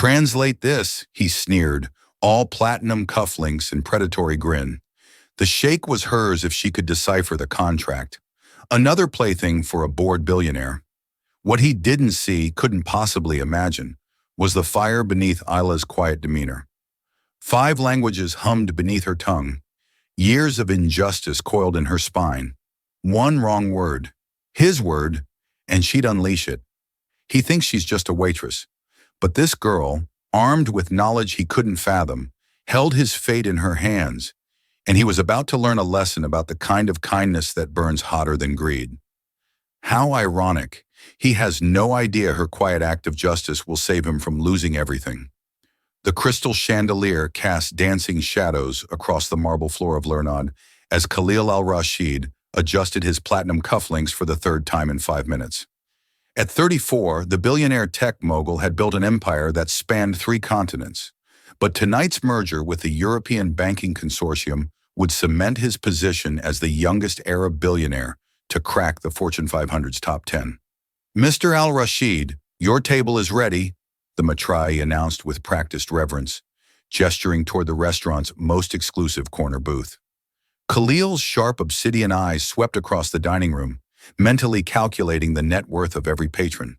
Translate this, he sneered, all platinum cufflinks and predatory grin. The Sheikh was hers if she could decipher the contract. Another plaything for a bored billionaire. What he didn't see, couldn't possibly imagine, was the fire beneath Isla's quiet demeanor. 5 languages hummed beneath her tongue. Years of injustice coiled in her spine. One wrong word, his word, and she'd unleash it. He thinks she's just a waitress. But this girl, armed with knowledge he couldn't fathom, held his fate in her hands, and he was about to learn a lesson about the kind of kindness that burns hotter than greed. How ironic. He has no idea her quiet act of justice will save him from losing everything. The crystal chandelier cast dancing shadows across the marble floor of Lernod as Khalil al-Rashid adjusted his platinum cufflinks for the 3rd time in 5 minutes. At 34, the billionaire tech mogul had built an empire that spanned 3 continents. But tonight's merger with the European Banking Consortium would cement his position as the youngest Arab billionaire to crack the Fortune 500's top 10. "Mr. Al-Rashid, your table is ready," the Matrai announced with practiced reverence, gesturing toward the restaurant's most exclusive corner booth. Khalil's sharp obsidian eyes swept across the dining room, mentally calculating the net worth of every patron.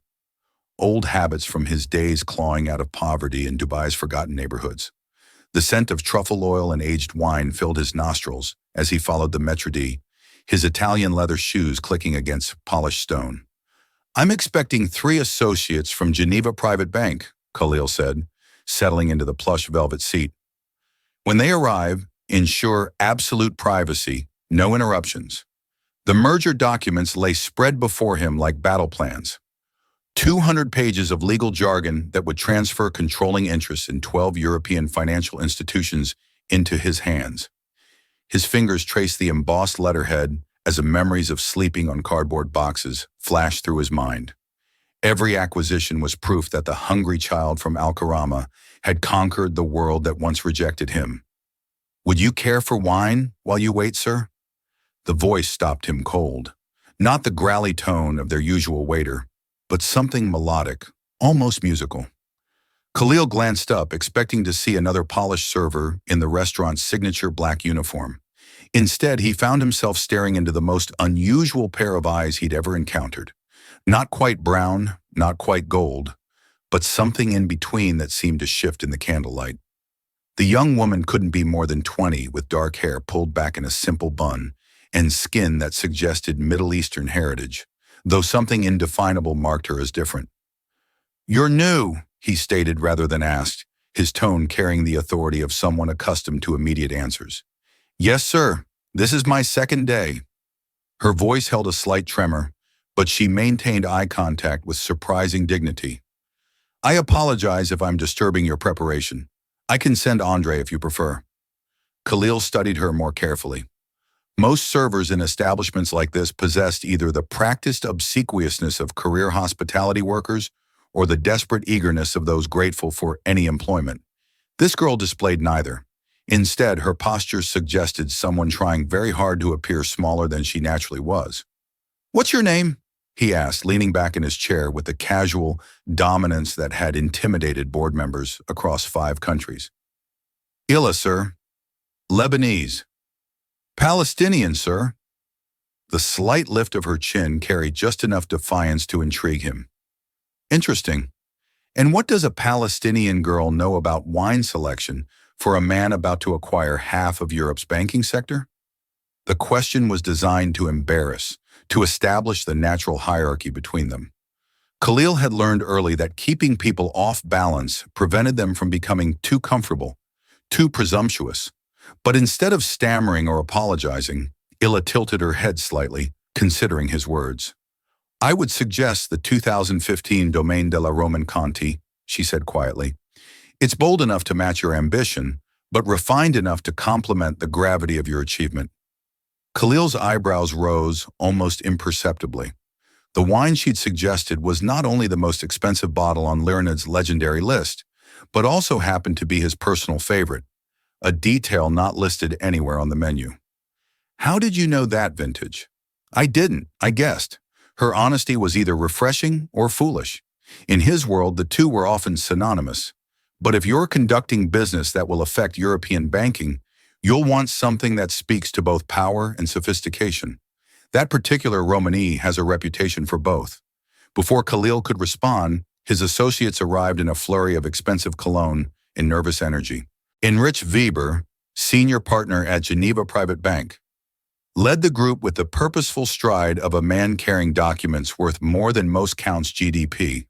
Old habits from his days clawing out of poverty in Dubai's forgotten neighborhoods. The scent of truffle oil and aged wine filled his nostrils as he followed the maître d', his Italian leather shoes clicking against polished stone. "I'm expecting 3 associates from Geneva Private Bank," Khalil said, settling into the plush velvet seat. "When they arrive, ensure absolute privacy, no interruptions." The merger documents lay spread before him like battle plans. 200 pages of legal jargon that would transfer controlling interests in 12 European financial institutions into his hands. His fingers traced the embossed letterhead as memories of sleeping on cardboard boxes flashed through his mind. Every acquisition was proof that the hungry child from Al-Karama had conquered the world that once rejected him. "Would you care for wine while you wait, sir?" The voice stopped him cold. Not the growly tone of their usual waiter, but something melodic, almost musical. Khalil glanced up, expecting to see another polished server in the restaurant's signature black uniform. Instead, he found himself staring into the most unusual pair of eyes he'd ever encountered. Not quite brown, not quite gold, but something in between that seemed to shift in the candlelight. The young woman couldn't be more than 20, with dark hair pulled back in a simple bun and skin that suggested Middle Eastern heritage, though something indefinable marked her as different. "You're new," he stated rather than asked, his tone carrying the authority of someone accustomed to immediate answers. "Yes, sir. This is my 2nd day." Her voice held a slight tremor, but she maintained eye contact with surprising dignity. "I apologize if I'm disturbing your preparation. I can send Andre if you prefer." Khalil studied her more carefully. Most servers in establishments like this possessed either the practiced obsequiousness of career hospitality workers or the desperate eagerness of those grateful for any employment. This girl displayed neither. Instead, her posture suggested someone trying very hard to appear smaller than she naturally was. "What's your name?" he asked, leaning back in his chair with the casual dominance that had intimidated board members across 5 countries. "Illa, sir." "Lebanese." "Palestinian, sir." The slight lift of her chin carried just enough defiance to intrigue him. "Interesting. And what does a Palestinian girl know about wine selection for a man about to acquire half of Europe's banking sector?" The question was designed to embarrass, to establish the natural hierarchy between them. Khalil had learned early that keeping people off balance prevented them from becoming too comfortable, too presumptuous. But instead of stammering or apologizing, Illa tilted her head slightly, considering his words. "I would suggest the 2015 Domaine de la Roman Conti," she said quietly. "It's bold enough to match your ambition, but refined enough to complement the gravity of your achievement." Khalil's eyebrows rose almost imperceptibly. The wine she'd suggested was not only the most expensive bottle on Lirinid's legendary list, but also happened to be his personal favorite, a detail not listed anywhere on the menu. "How did you know that vintage?" "I didn't, I guessed." Her honesty was either refreshing or foolish. In his world, the two were often synonymous. But if you're conducting business that will affect European banking, you'll want something that speaks to both power and sophistication. That particular Romani has a reputation for both. Before Khalil could respond, his associates arrived in a flurry of expensive cologne and nervous energy. Heinrich Weber, senior partner at Geneva Private Bank, led the group with the purposeful stride of a man carrying documents worth more than most counts' GDP.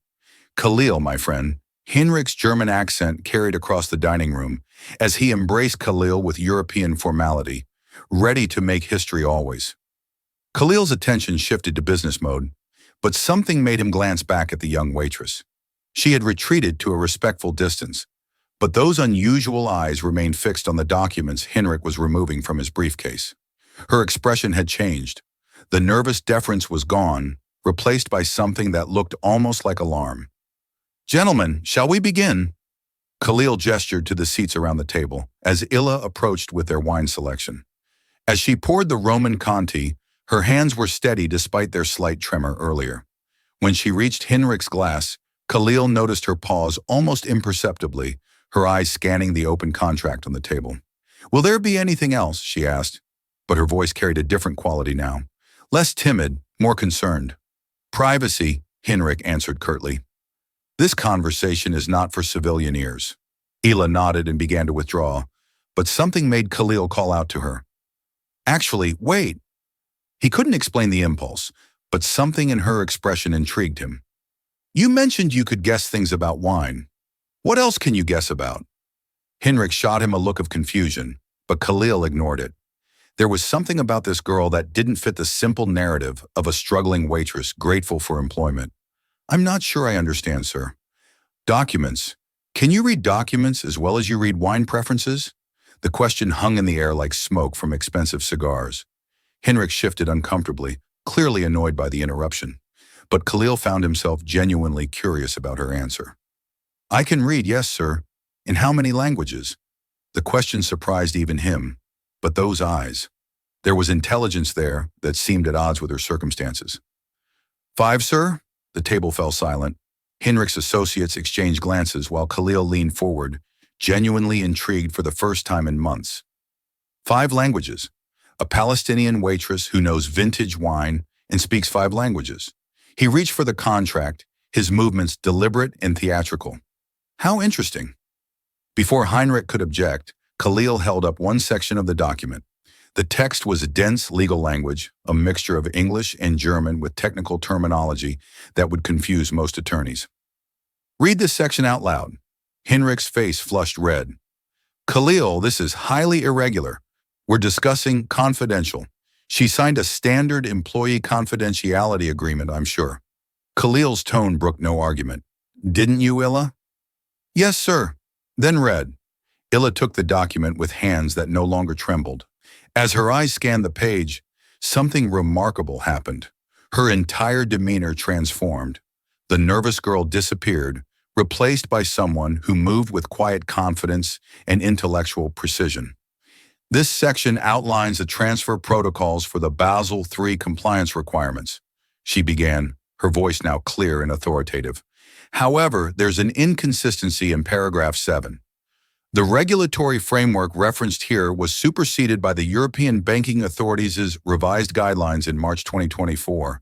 Khalil, my friend, Heinrich's German accent carried across the dining room as he embraced Khalil with European formality, ready to make history always. Khalil's attention shifted to business mode, but something made him glance back at the young waitress. She had retreated to a respectful distance, but those unusual eyes remained fixed on the documents Heinrich was removing from his briefcase. Her expression had changed. The nervous deference was gone, replaced by something that looked almost like alarm. "Gentlemen, shall we begin?" Khalil gestured to the seats around the table as Illa approached with their wine selection. As she poured the Roman Conti, her hands were steady despite their slight tremor earlier. When she reached Heinrich's glass, Khalil noticed her pause almost imperceptibly, her eyes scanning the open contract on the table. "Will there be anything else?" she asked, but her voice carried a different quality now. Less timid, more concerned. "Privacy," Heinrich answered curtly. "This conversation is not for civilian ears." Ila nodded and began to withdraw, but something made Khalil call out to her. "Actually, wait." He couldn't explain the impulse, but something in her expression intrigued him. "You mentioned you could guess things about wine. What else can you guess about?" Heinrich shot him a look of confusion, but Khalil ignored it. There was something about this girl that didn't fit the simple narrative of a struggling waitress grateful for employment. "I'm not sure I understand, sir." "Documents. Can you read documents as well as you read wine preferences?" The question hung in the air like smoke from expensive cigars. Heinrich shifted uncomfortably, clearly annoyed by the interruption. But Khalil found himself genuinely curious about her answer. "I can read, yes, sir. In how many languages?" The question surprised even him. But those eyes. There was intelligence there that seemed at odds with her circumstances. "5, sir?" The table fell silent. Heinrich's associates exchanged glances while Khalil leaned forward, genuinely intrigued for the first time in months. 5 languages. A Palestinian waitress who knows vintage wine and speaks 5 languages. He reached for the contract, his movements deliberate and theatrical. "How interesting." Before Heinrich could object, Khalil held up one section of the document. The text was dense legal language, a mixture of English and German with technical terminology that would confuse most attorneys. "Read this section out loud." Heinrich's face flushed red. "Khalil, this is highly irregular. We're discussing confidential." She signed a standard employee confidentiality agreement, I'm sure. Khalil's tone brooked no argument. "Didn't you, Illa?" "Yes, sir." Then read. Illa took the document with hands that no longer trembled. As her eyes scanned the page, something remarkable happened. Her entire demeanor transformed. The nervous girl disappeared, replaced by someone who moved with quiet confidence and intellectual precision. "This section outlines the transfer protocols for the Basel III compliance requirements," she began, her voice now clear and authoritative. "However, there's an inconsistency in paragraph 7. The regulatory framework referenced here was superseded by the European Banking Authority's revised guidelines in March 2024.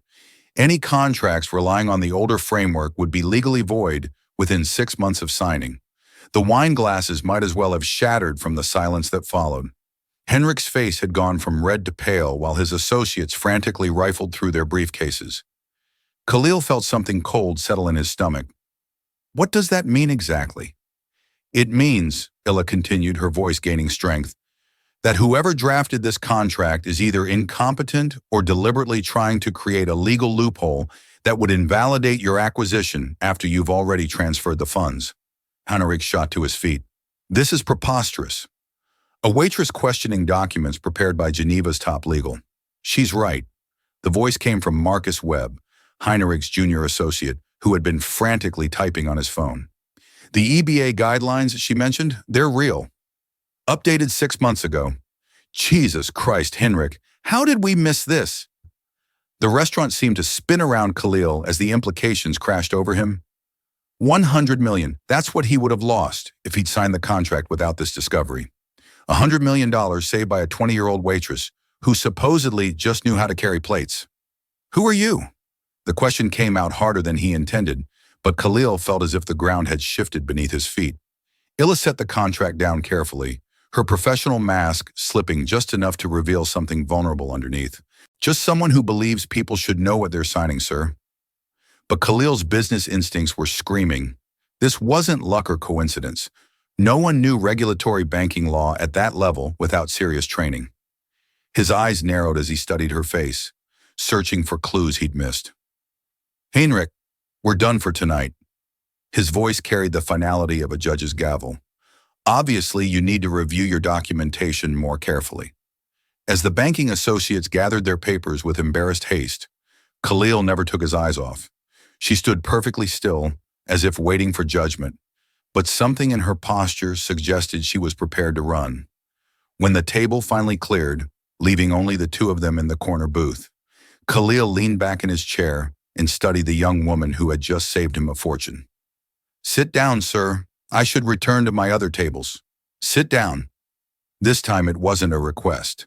Any contracts relying on the older framework would be legally void within 6 months of signing. The wine glasses might as well have shattered from the silence that followed. Heinrich's face had gone from red to pale while his associates frantically rifled through their briefcases. Khalil felt something cold settle in his stomach. "What does that mean exactly?" "It means," Illa continued, her voice gaining strength, "that whoever drafted this contract is either incompetent or deliberately trying to create a legal loophole that would invalidate your acquisition after you've already transferred the funds." Heinrich shot to his feet. "This is preposterous." A waitress questioning documents prepared by Geneva's top legal. "She's right." The voice came from Marcus Webb, Heinrich's junior associate, who had been frantically typing on his phone. "The EBA guidelines she mentioned, they're real. Updated 6 months ago." "Jesus Christ, Heinrich, how did we miss this?" The restaurant seemed to spin around Khalil as the implications crashed over him. $100 million. That's what he would have lost if he'd signed the contract without this discovery. $100 million saved by a 20-year-old waitress who supposedly just knew how to carry plates. Who are you? The question came out harder than he intended, but Khalil felt as if the ground had shifted beneath his feet. Illa set the contract down carefully, her professional mask slipping just enough to reveal something vulnerable underneath. Just someone who believes people should know what they're signing, sir. But Khalil's business instincts were screaming. This wasn't luck or coincidence. No one knew regulatory banking law at that level without serious training. His eyes narrowed as he studied her face, searching for clues he'd missed. Heinrich, we're done for tonight. His voice carried the finality of a judge's gavel. Obviously, you need to review your documentation more carefully. As the banking associates gathered their papers with embarrassed haste, Khalil never took his eyes off. She stood perfectly still, as if waiting for judgment, but something in her posture suggested she was prepared to run. When the table finally cleared, leaving only the two of them in the corner booth, Khalil leaned back in his chair and studied the young woman who had just saved him a fortune. Sit down, sir. I should return to my other tables. Sit down. This time it wasn't a request.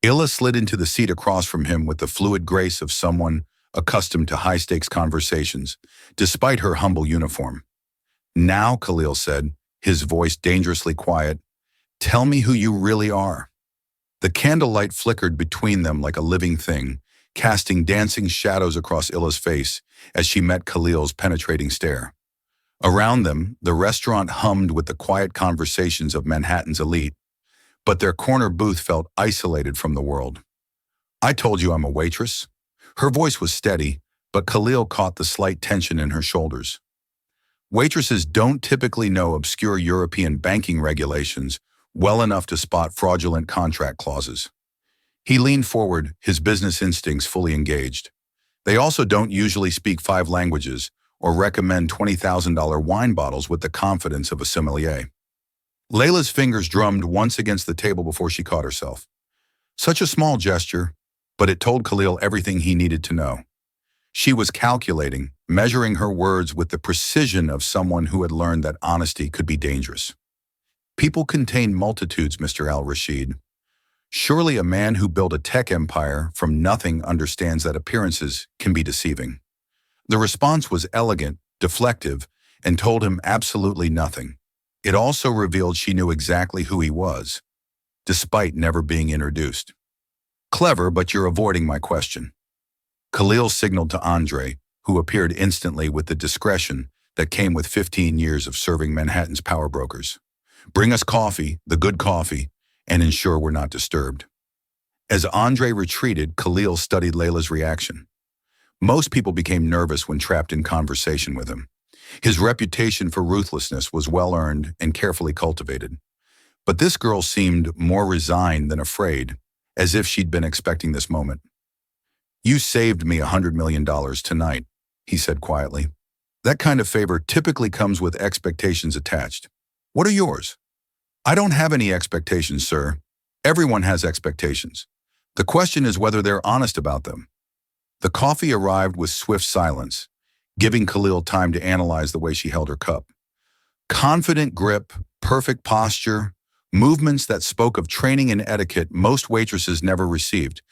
Illa slid into the seat across from him with the fluid grace of someone accustomed to high-stakes conversations, despite her humble uniform. Now, Khalil said, his voice dangerously quiet, tell me who you really are. The candlelight flickered between them like a living thing, casting dancing shadows across Illa's face as she met Khalil's penetrating stare. Around them, the restaurant hummed with the quiet conversations of Manhattan's elite, but their corner booth felt isolated from the world. I told you I'm a waitress. Her voice was steady, but Khalil caught the slight tension in her shoulders. Waitresses don't typically know obscure European banking regulations well enough to spot fraudulent contract clauses. He leaned forward, his business instincts fully engaged. They also don't usually speak 5 languages or recommend $20,000 wine bottles with the confidence of a sommelier. Layla's fingers drummed once against the table before she caught herself. Such a small gesture, but it told Khalil everything he needed to know. She was calculating, measuring her words with the precision of someone who had learned that honesty could be dangerous. People contain multitudes, Mr. Al-Rashid. Surely a man who built a tech empire from nothing understands that appearances can be deceiving. The response was elegant, deflective, and told him absolutely nothing. It also revealed she knew exactly who he was, despite never being introduced. Clever, but you're avoiding my question. Khalil signaled to Andre, who appeared instantly with the discretion that came with 15 years of serving Manhattan's power brokers. Bring us coffee, the good coffee, and ensure we're not disturbed. As Andre retreated, Khalil studied Layla's reaction. Most people became nervous when trapped in conversation with him. His reputation for ruthlessness was well-earned and carefully cultivated. But this girl seemed more resigned than afraid, as if she'd been expecting this moment. You saved me $100 million tonight, he said quietly. That kind of favor typically comes with expectations attached. What are yours? I don't have any expectations, sir. Everyone has expectations. The question is whether they're honest about them. The coffee arrived with swift silence, giving Khalil time to analyze the way she held her cup. Confident grip, perfect posture, movements that spoke of training and etiquette most waitresses never received.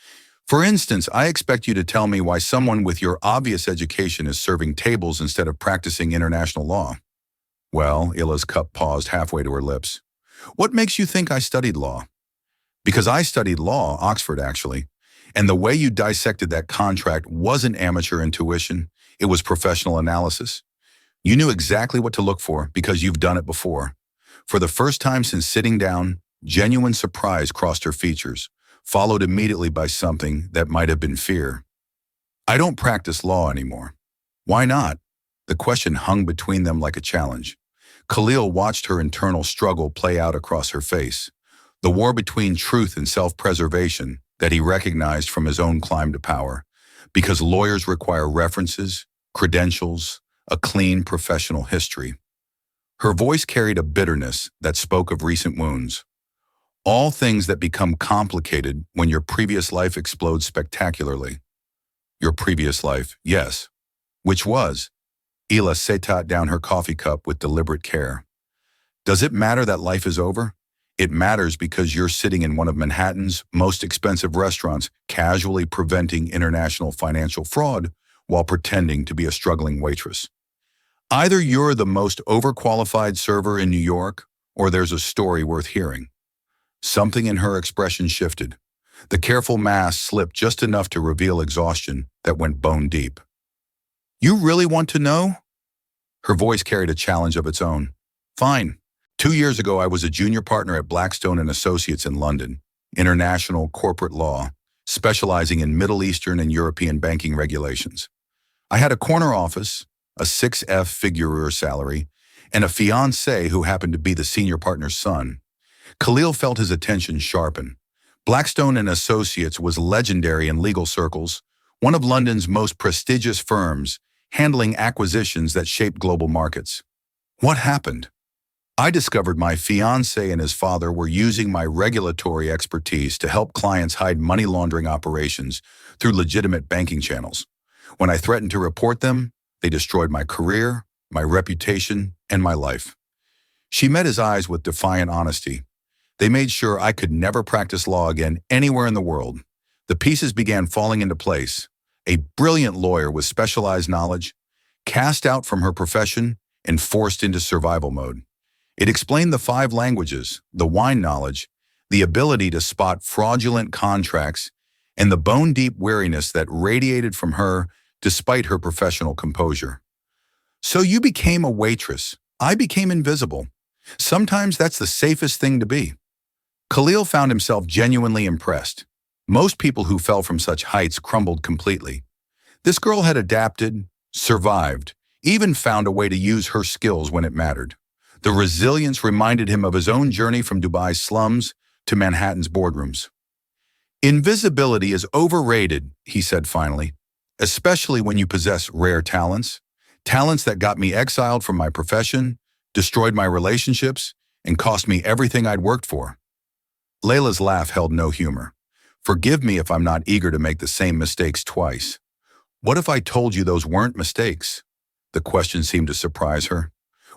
For instance, I expect you to tell me why someone with your obvious education is serving tables instead of practicing international law. Well, Illa's cup paused halfway to her lips. What makes you think I studied law? Because I studied law, Oxford actually, and the way you dissected that contract wasn't amateur intuition. It was professional analysis. You knew exactly what to look for because you've done it before. For the first time since sitting down, genuine surprise crossed her features, followed immediately by something that might have been fear. I don't practice law anymore. Why not? The question hung between them like a challenge. Khalil watched her internal struggle play out across her face, the war between truth and self-preservation that he recognized from his own climb to power, because lawyers require references, credentials, a clean professional history. Her voice carried a bitterness that spoke of recent wounds. All things that become complicated when your previous life explodes spectacularly. Your previous life, yes. Which was? Ela set down her coffee cup with deliberate care. Does it matter that life is over? It matters because you're sitting in one of Manhattan's most expensive restaurants, casually preventing international financial fraud while pretending to be a struggling waitress. Either you're the most overqualified server in New York, or there's a story worth hearing. Something in her expression shifted. The careful mask slipped just enough to reveal exhaustion that went bone deep. You really want to know? Her voice carried a challenge of its own. Fine. 2 years ago, I was a junior partner at Blackstone and Associates in London, international corporate law, specializing in Middle Eastern and European banking regulations. I had a corner office, a 6F-figure salary, and a fiancé who happened to be the senior partner's son. Khalil felt his attention sharpen. Blackstone and Associates was legendary in legal circles, one of London's most prestigious firms, handling acquisitions that shaped global markets. What happened? I discovered my fiancé and his father were using my regulatory expertise to help clients hide money laundering operations through legitimate banking channels. When I threatened to report them, they destroyed my career, my reputation, and my life. She met his eyes with defiant honesty. They made sure I could never practice law again anywhere in the world. The pieces began falling into place. A brilliant lawyer with specialized knowledge, cast out from her profession and forced into survival mode. It explained the 5 languages, the wine knowledge, the ability to spot fraudulent contracts, and the bone-deep weariness that radiated from her despite her professional composure. So you became a waitress. I became invisible. Sometimes that's the safest thing to be. Khalil found himself genuinely impressed. Most people who fell from such heights crumbled completely. This girl had adapted, survived, even found a way to use her skills when it mattered. The resilience reminded him of his own journey from Dubai's slums to Manhattan's boardrooms. Invisibility is overrated, he said finally, especially when you possess rare talents, talents that got me exiled from my profession, destroyed my relationships, and cost me everything I'd worked for. Layla's laugh held no humor. Forgive me if I'm not eager to make the same mistakes twice. What if I told you those weren't mistakes? The question seemed to surprise her.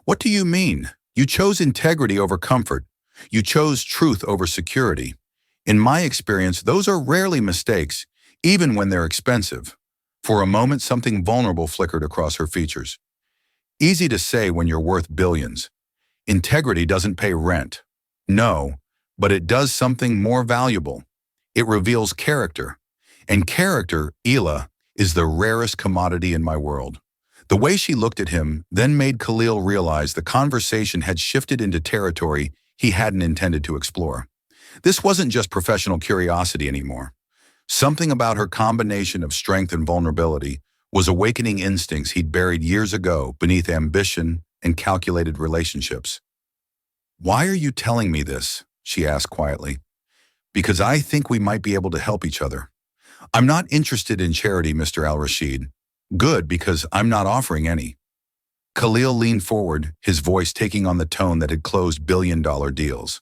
What do you mean? You chose integrity over comfort. You chose truth over security. In my experience, those are rarely mistakes, even when they're expensive. For a moment, something vulnerable flickered across her features. Easy to say when you're worth billions. Integrity doesn't pay rent. No, but it does something more valuable. It reveals character. And character, Ela, is the rarest commodity in my world. The way she looked at him then made Khalil realize the conversation had shifted into territory he hadn't intended to explore. This wasn't just professional curiosity anymore. Something about her combination of strength and vulnerability was awakening instincts he'd buried years ago beneath ambition and calculated relationships. "Why are you telling me this?" she asked quietly. "Because I think we might be able to help each other. I'm not interested in charity, Mr. Al-Rashid. Good, because I'm not offering any." Khalil leaned forward, his voice taking on the tone that had closed billion-dollar deals.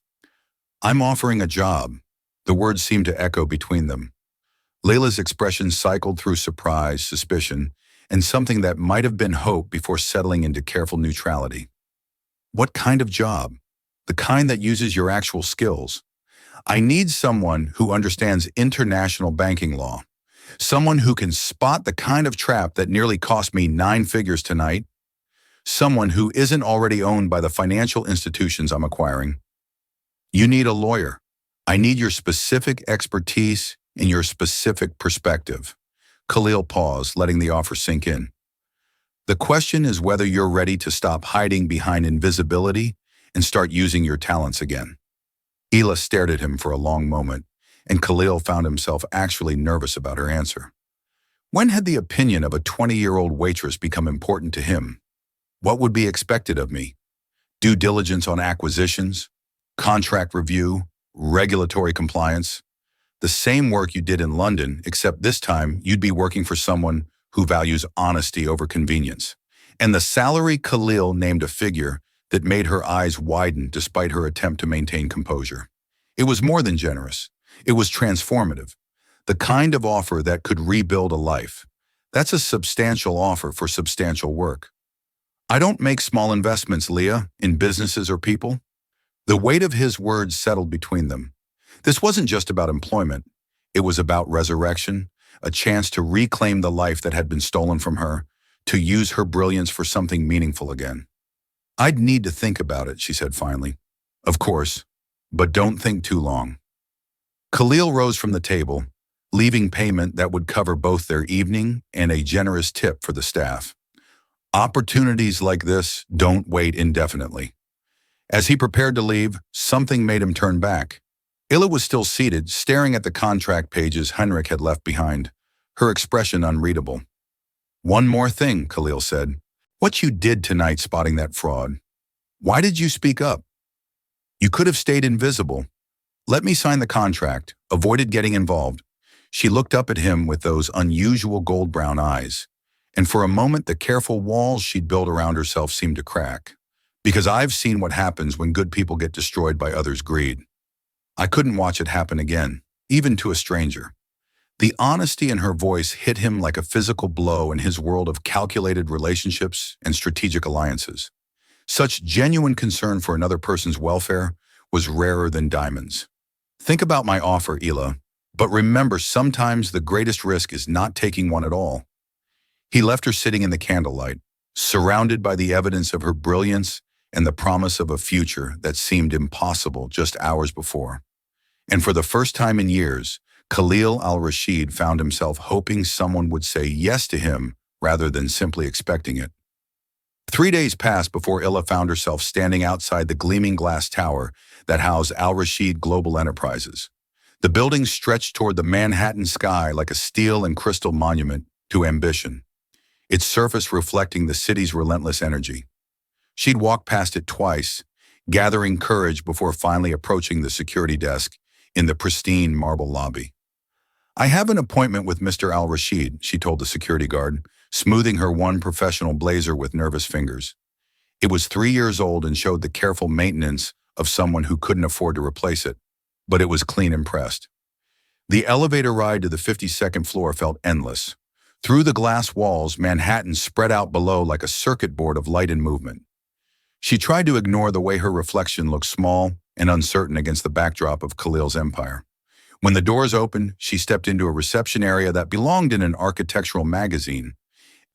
"I'm offering a job." The words seemed to echo between them. Layla's expression cycled through surprise, suspicion, and something that might have been hope before settling into careful neutrality. "What kind of job?" "The kind that uses your actual skills. I need someone who understands international banking law. Someone who can spot the kind of trap that nearly cost me 9 figures tonight. Someone who isn't already owned by the financial institutions I'm acquiring. You need a lawyer. I need your specific expertise and your specific perspective." Khalil paused, letting the offer sink in. "The question is whether you're ready to stop hiding behind invisibility and start using your talents again." Ela stared at him for a long moment, and Khalil found himself actually nervous about her answer. When had the opinion of a 20-year-old waitress become important to him? What would be expected of me? Due diligence on acquisitions, contract review, regulatory compliance. The same work you did in London, except this time you'd be working for someone who values honesty over convenience. And the salary Khalil named a figure that made her eyes widen despite her attempt to maintain composure. It was more than generous. It was transformative. The kind of offer that could rebuild a life. That's a substantial offer for substantial work. I don't make small investments, Leah, in businesses or people. The weight of his words settled between them. This wasn't just about employment. It was about resurrection, a chance to reclaim the life that had been stolen from her, to use her brilliance for something meaningful again. I'd need to think about it, she said finally. Of course, but don't think too long. Khalil rose from the table, leaving payment that would cover both their evening and a generous tip for the staff. Opportunities like this don't wait indefinitely. As he prepared to leave, something made him turn back. Illa was still seated, staring at the contract pages Henrik had left behind, her expression unreadable. One more thing, Khalil said. What you did tonight spotting that fraud. Why did you speak up? You could have stayed invisible. Let me sign the contract, avoided getting involved. She looked up at him with those unusual gold-brown eyes, and for a moment the careful walls she'd built around herself seemed to crack. Because I've seen what happens when good people get destroyed by others' greed. I couldn't watch it happen again, even to a stranger. The honesty in her voice hit him like a physical blow in his world of calculated relationships and strategic alliances. Such genuine concern for another person's welfare was rarer than diamonds. Think about my offer, Ila, but remember sometimes the greatest risk is not taking one at all. He left her sitting in the candlelight, surrounded by the evidence of her brilliance and the promise of a future that seemed impossible just hours before. And for the first time in years, Khalil al-Rashid found himself hoping someone would say yes to him rather than simply expecting it. 3 days passed before Illa found herself standing outside the gleaming glass tower that housed Al-Rashid Global Enterprises. The building stretched toward the Manhattan sky like a steel and crystal monument to ambition, its surface reflecting the city's relentless energy. She'd walked past it twice, gathering courage before finally approaching the security desk in the pristine marble lobby. I have an appointment with Mr. Al-Rashid, she told the security guard, smoothing her one professional blazer with nervous fingers. It was 3 years old and showed the careful maintenance of someone who couldn't afford to replace it, but it was clean and pressed. The elevator ride to the 52nd floor felt endless. Through the glass walls, Manhattan spread out below like a circuit board of light and movement. She tried to ignore the way her reflection looked small and uncertain against the backdrop of Khalil's empire. When the doors opened, she stepped into a reception area that belonged in an architectural magazine.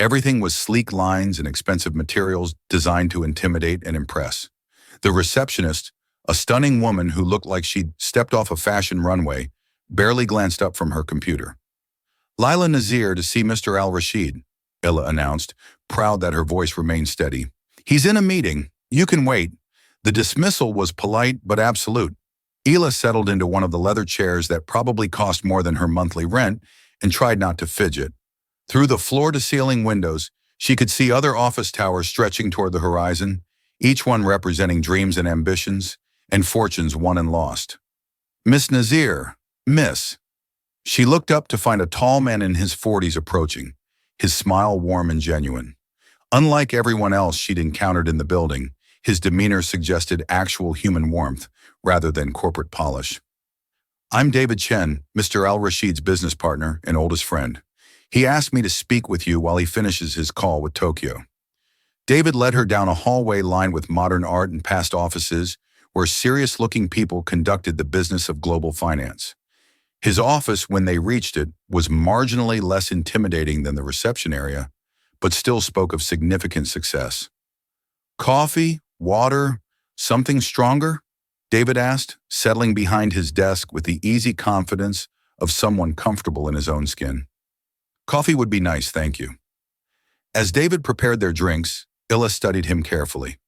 Everything was sleek lines and expensive materials designed to intimidate and impress. The receptionist, a stunning woman who looked like she'd stepped off a fashion runway, barely glanced up from her computer. Lila Nazir to see Mr. Al-Rashid, Illa announced, proud that her voice remained steady. He's in a meeting. You can wait. The dismissal was polite but absolute. Ila settled into one of the leather chairs that probably cost more than her monthly rent and tried not to fidget. Through the floor-to-ceiling windows, she could see other office towers stretching toward the horizon, each one representing dreams and ambitions, and fortunes won and lost. Miss Nazir, Miss. She looked up to find a tall man in his 40s approaching, his smile warm and genuine. Unlike everyone else she'd encountered in the building, his demeanor suggested actual human warmth rather than corporate polish. I'm David Chen, Mr. Al-Rashid's business partner and oldest friend. He asked me to speak with you while he finishes his call with Tokyo. David led her down a hallway lined with modern art and past offices where serious-looking people conducted the business of global finance. His office, when they reached it, was marginally less intimidating than the reception area, but still spoke of significant success. Coffee? Water? Something stronger? David asked, settling behind his desk with the easy confidence of someone comfortable in his own skin. Coffee would be nice, thank you. As David prepared their drinks, Illa studied him carefully.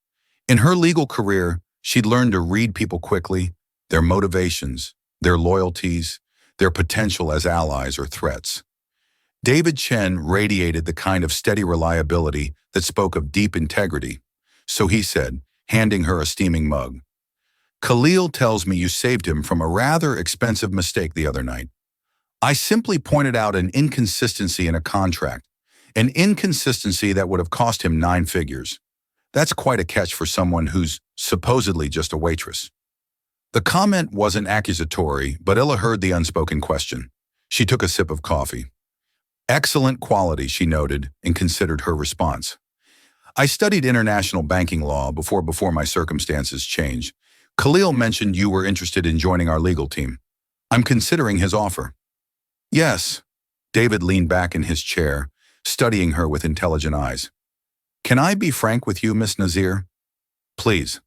In her legal career, she'd learned to read people quickly, their motivations, their loyalties, their potential as allies or threats. David Chen radiated the kind of steady reliability that spoke of deep integrity, so he said, handing her a steaming mug. Khalil tells me you saved him from a rather expensive mistake the other night. I simply pointed out an inconsistency in a contract, an inconsistency that would have cost him 9 figures. That's quite a catch for someone who's supposedly just a waitress. The comment wasn't accusatory, but Illa heard the unspoken question. She took a sip of coffee. Excellent quality, she noted, and considered her response. I studied international banking law before my circumstances changed. Khalil mentioned you were interested in joining our legal team. I'm considering his offer. Yes. David leaned back in his chair, studying her with intelligent eyes. Can I be frank with you, Miss Nazir? Please.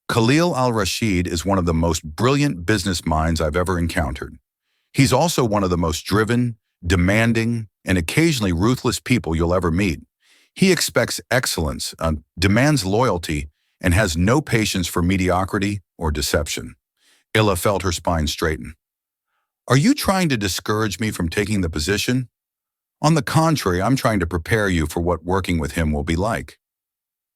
Khalil al-Rashid is one of the most brilliant business minds I've ever encountered. He's also one of the most driven, demanding, and occasionally ruthless people you'll ever meet. He expects excellence, demands loyalty, and has no patience for mediocrity or deception. Illa felt her spine straighten. Are you trying to discourage me from taking the position? On the contrary, I'm trying to prepare you for what working with him will be like.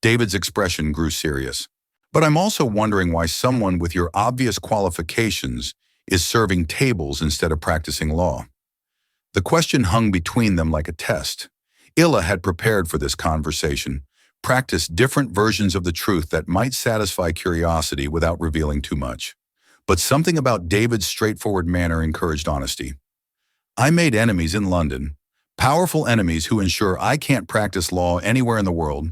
David's expression grew serious. But I'm also wondering why someone with your obvious qualifications is serving tables instead of practicing law. The question hung between them like a test. Illa had prepared for this conversation, practiced different versions of the truth that might satisfy curiosity without revealing too much. But something about David's straightforward manner encouraged honesty. I made enemies in London, powerful enemies who ensure I can't practice law anywhere in the world.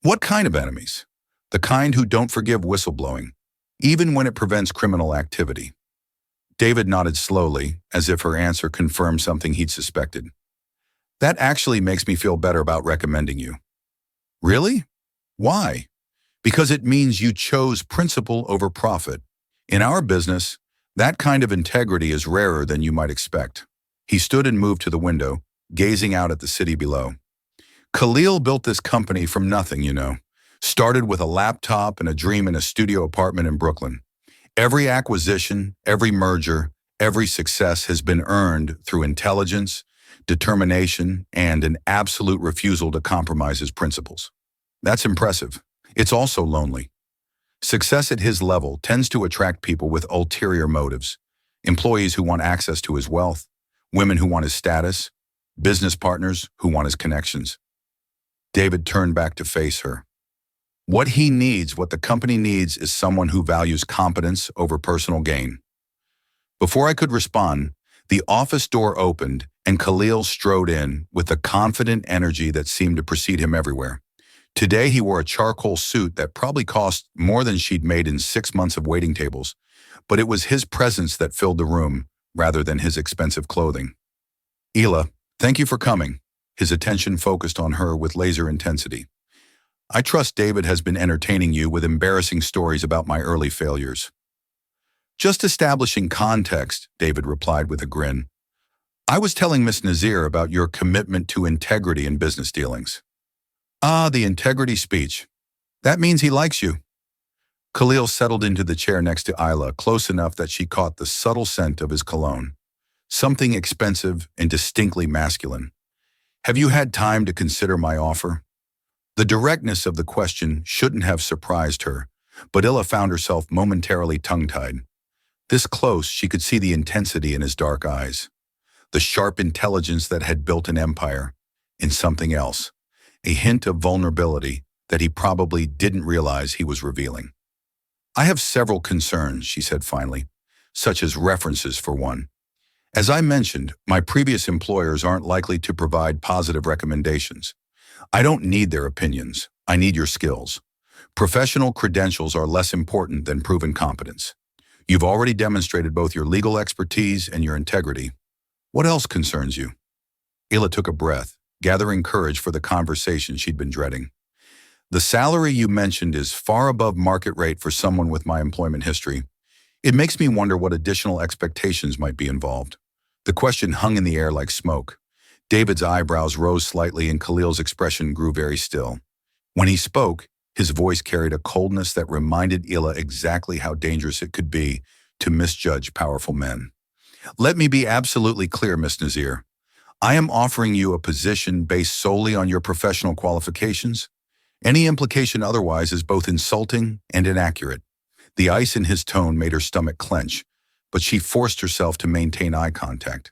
What kind of enemies? The kind who don't forgive whistleblowing, even when it prevents criminal activity. David nodded slowly, as if her answer confirmed something he'd suspected. That actually makes me feel better about recommending you. Really? Why? Because it means you chose principle over profit. In our business, that kind of integrity is rarer than you might expect. He stood and moved to the window, gazing out at the city below. Khalil built this company from nothing, you know. Started with a laptop and a dream in a studio apartment in Brooklyn. Every acquisition, every merger, every success has been earned through intelligence, determination, and an absolute refusal to compromise his principles. That's impressive. It's also lonely. Success at his level tends to attract people with ulterior motives. Employees who want access to his wealth, women who want his status, business partners who want his connections. David turned back to face her. What he needs, what the company needs, is someone who values competence over personal gain. Before I could respond, the office door opened and Khalil strode in with the confident energy that seemed to precede him everywhere. Today he wore a charcoal suit that probably cost more than she'd made in 6 months of waiting tables, but it was his presence that filled the room rather than his expensive clothing. Ila, thank you for coming. His attention focused on her with laser intensity. I trust David has been entertaining you with embarrassing stories about my early failures. Just establishing context, David replied with a grin. I was telling Miss Nazir about your commitment to integrity in business dealings. Ah, the integrity speech. That means he likes you. Khalil settled into the chair next to Isla, close enough that she caught the subtle scent of his cologne. Something expensive and distinctly masculine. Have you had time to consider my offer? The directness of the question shouldn't have surprised her, but Illa found herself momentarily tongue-tied. This close, she could see the intensity in his dark eyes, the sharp intelligence that had built an empire, in something else, a hint of vulnerability that he probably didn't realize he was revealing. I have several concerns, she said finally, such as references for one. As I mentioned, my previous employers aren't likely to provide positive recommendations. I don't need their opinions. I need your skills. Professional credentials are less important than proven competence. You've already demonstrated both your legal expertise and your integrity. What else concerns you? Ila took a breath, gathering courage for the conversation she'd been dreading. The salary you mentioned is far above market rate for someone with my employment history. It makes me wonder what additional expectations might be involved. The question hung in the air like smoke. David's eyebrows rose slightly and Khalil's expression grew very still. When he spoke, his voice carried a coldness that reminded Ila exactly how dangerous it could be to misjudge powerful men. Let me be absolutely clear, Miss Nazir. I am offering you a position based solely on your professional qualifications. Any implication otherwise is both insulting and inaccurate. The ice in his tone made her stomach clench, but she forced herself to maintain eye contact.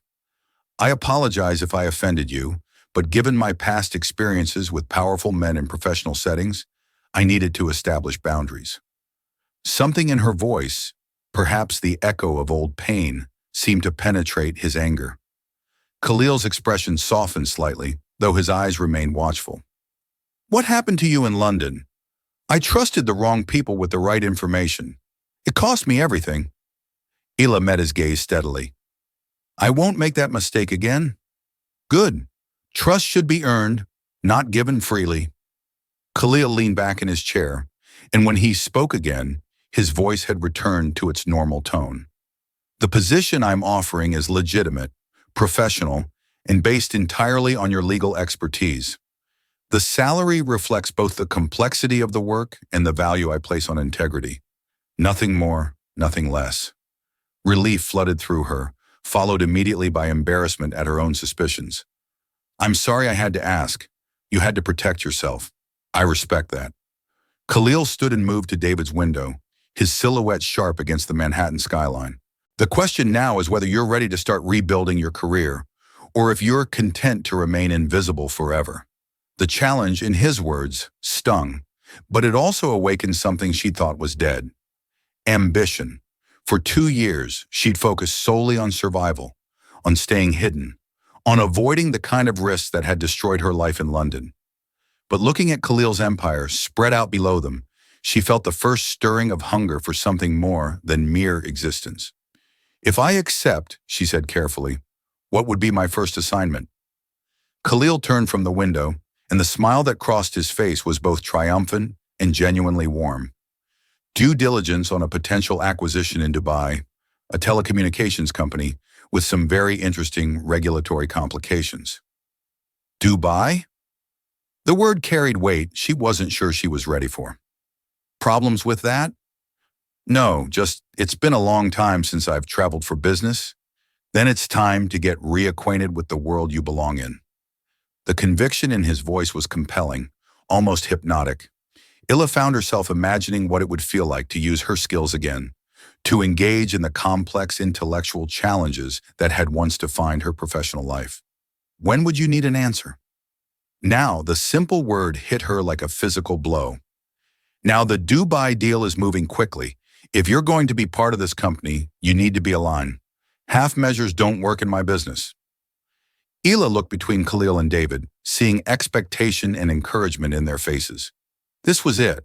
I apologize if I offended you, but given my past experiences with powerful men in professional settings, I needed to establish boundaries. Something in her voice, perhaps the echo of old pain, seemed to penetrate his anger. Khalil's expression softened slightly, though his eyes remained watchful. What happened to you in London? I trusted the wrong people with the right information. It cost me everything. Ela met his gaze steadily. I won't make that mistake again. Good. Trust should be earned, not given freely. Khalil leaned back in his chair, and when he spoke again, his voice had returned to its normal tone. The position I'm offering is legitimate, professional, and based entirely on your legal expertise. The salary reflects both the complexity of the work and the value I place on integrity. Nothing more, nothing less. Relief flooded through her, followed immediately by embarrassment at her own suspicions. I'm sorry I had to ask. You had to protect yourself. I respect that. Khalil stood and moved to David's window, his silhouette sharp against the Manhattan skyline. The question now is whether you're ready to start rebuilding your career, or if you're content to remain invisible forever. The challenge, in his words, stung, but it also awakened something she thought was dead. Ambition. For 2 years, she'd focused solely on survival, on staying hidden, on avoiding the kind of risks that had destroyed her life in London. But looking at Khalil's empire spread out below them, she felt the first stirring of hunger for something more than mere existence. If I accept, she said carefully, what would be my first assignment? Khalil turned from the window, and the smile that crossed his face was both triumphant and genuinely warm. Due diligence on a potential acquisition in Dubai, a telecommunications company with some very interesting regulatory complications. Dubai? The word carried weight she wasn't sure she was ready for. Problems with that? No, just it's been a long time since I've traveled for business. Then it's time to get reacquainted with the world you belong in. The conviction in his voice was compelling, almost hypnotic. Ila found herself imagining what it would feel like to use her skills again, to engage in the complex intellectual challenges that had once defined her professional life. When would you need an answer? Now, the simple word hit her like a physical blow. Now, the Dubai deal is moving quickly. If you're going to be part of this company, you need to be aligned. Half measures don't work in my business. Ela looked between Khalil and David, seeing expectation and encouragement in their faces. This was it,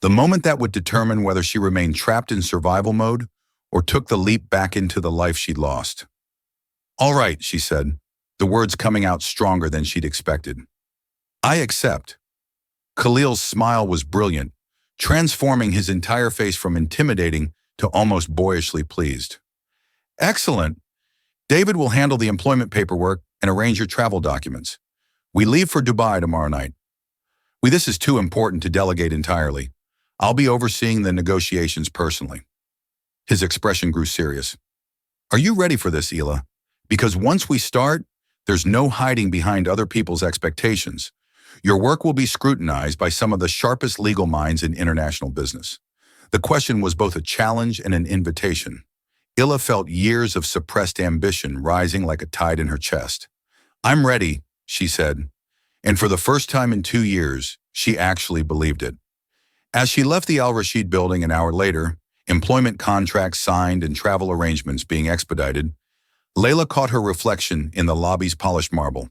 the moment that would determine whether she remained trapped in survival mode or took the leap back into the life she'd lost. All right, she said, the words coming out stronger than she'd expected. I accept. Khalil's smile was brilliant, transforming his entire face from intimidating to almost boyishly pleased. Excellent. David will handle the employment paperwork and arrange your travel documents. We leave for Dubai tomorrow night. This is too important to delegate entirely. I'll be overseeing the negotiations personally. His expression grew serious. Are you ready for this, Ela? Because once we start, there's no hiding behind other people's expectations. Your work will be scrutinized by some of the sharpest legal minds in international business. The question was both a challenge and an invitation. Ila felt years of suppressed ambition rising like a tide in her chest. I'm ready, she said. And for the first time in 2 years, she actually believed it. As she left the Al Rashid building an hour later, employment contracts signed and travel arrangements being expedited, Layla caught her reflection in the lobby's polished marble.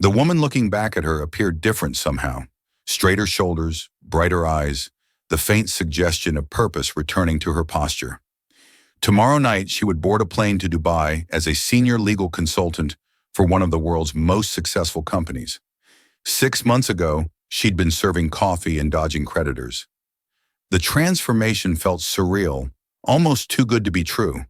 The woman looking back at her appeared different somehow. Straighter shoulders, brighter eyes, the faint suggestion of purpose returning to her posture. Tomorrow night, she would board a plane to Dubai as a senior legal consultant for one of the world's most successful companies. 6 months ago, she'd been serving coffee and dodging creditors. The transformation felt surreal, almost too good to be true.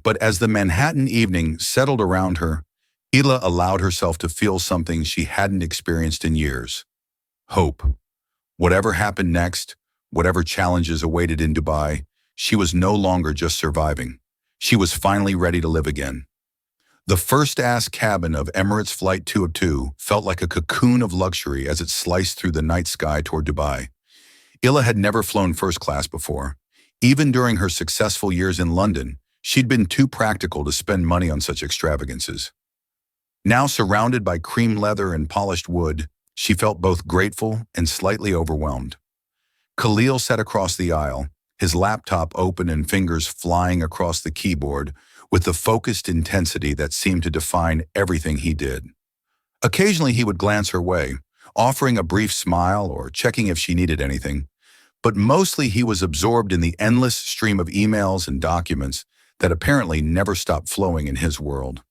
But as the Manhattan evening settled around her, Ela allowed herself to feel something she hadn't experienced in years. Hope. Whatever happened next, whatever challenges awaited in Dubai, she was no longer just surviving. She was finally ready to live again. The first-class cabin of Emirates Flight 202 felt like a cocoon of luxury as it sliced through the night sky toward Dubai. Ela had never flown first class before. Even during her successful years in London, she'd been too practical to spend money on such extravagances. Now surrounded by cream leather and polished wood, she felt both grateful and slightly overwhelmed. Khalil sat across the aisle, his laptop open and fingers flying across the keyboard with the focused intensity that seemed to define everything he did. Occasionally he would glance her way, offering a brief smile or checking if she needed anything, but mostly he was absorbed in the endless stream of emails and documents that apparently never stopped flowing in his world.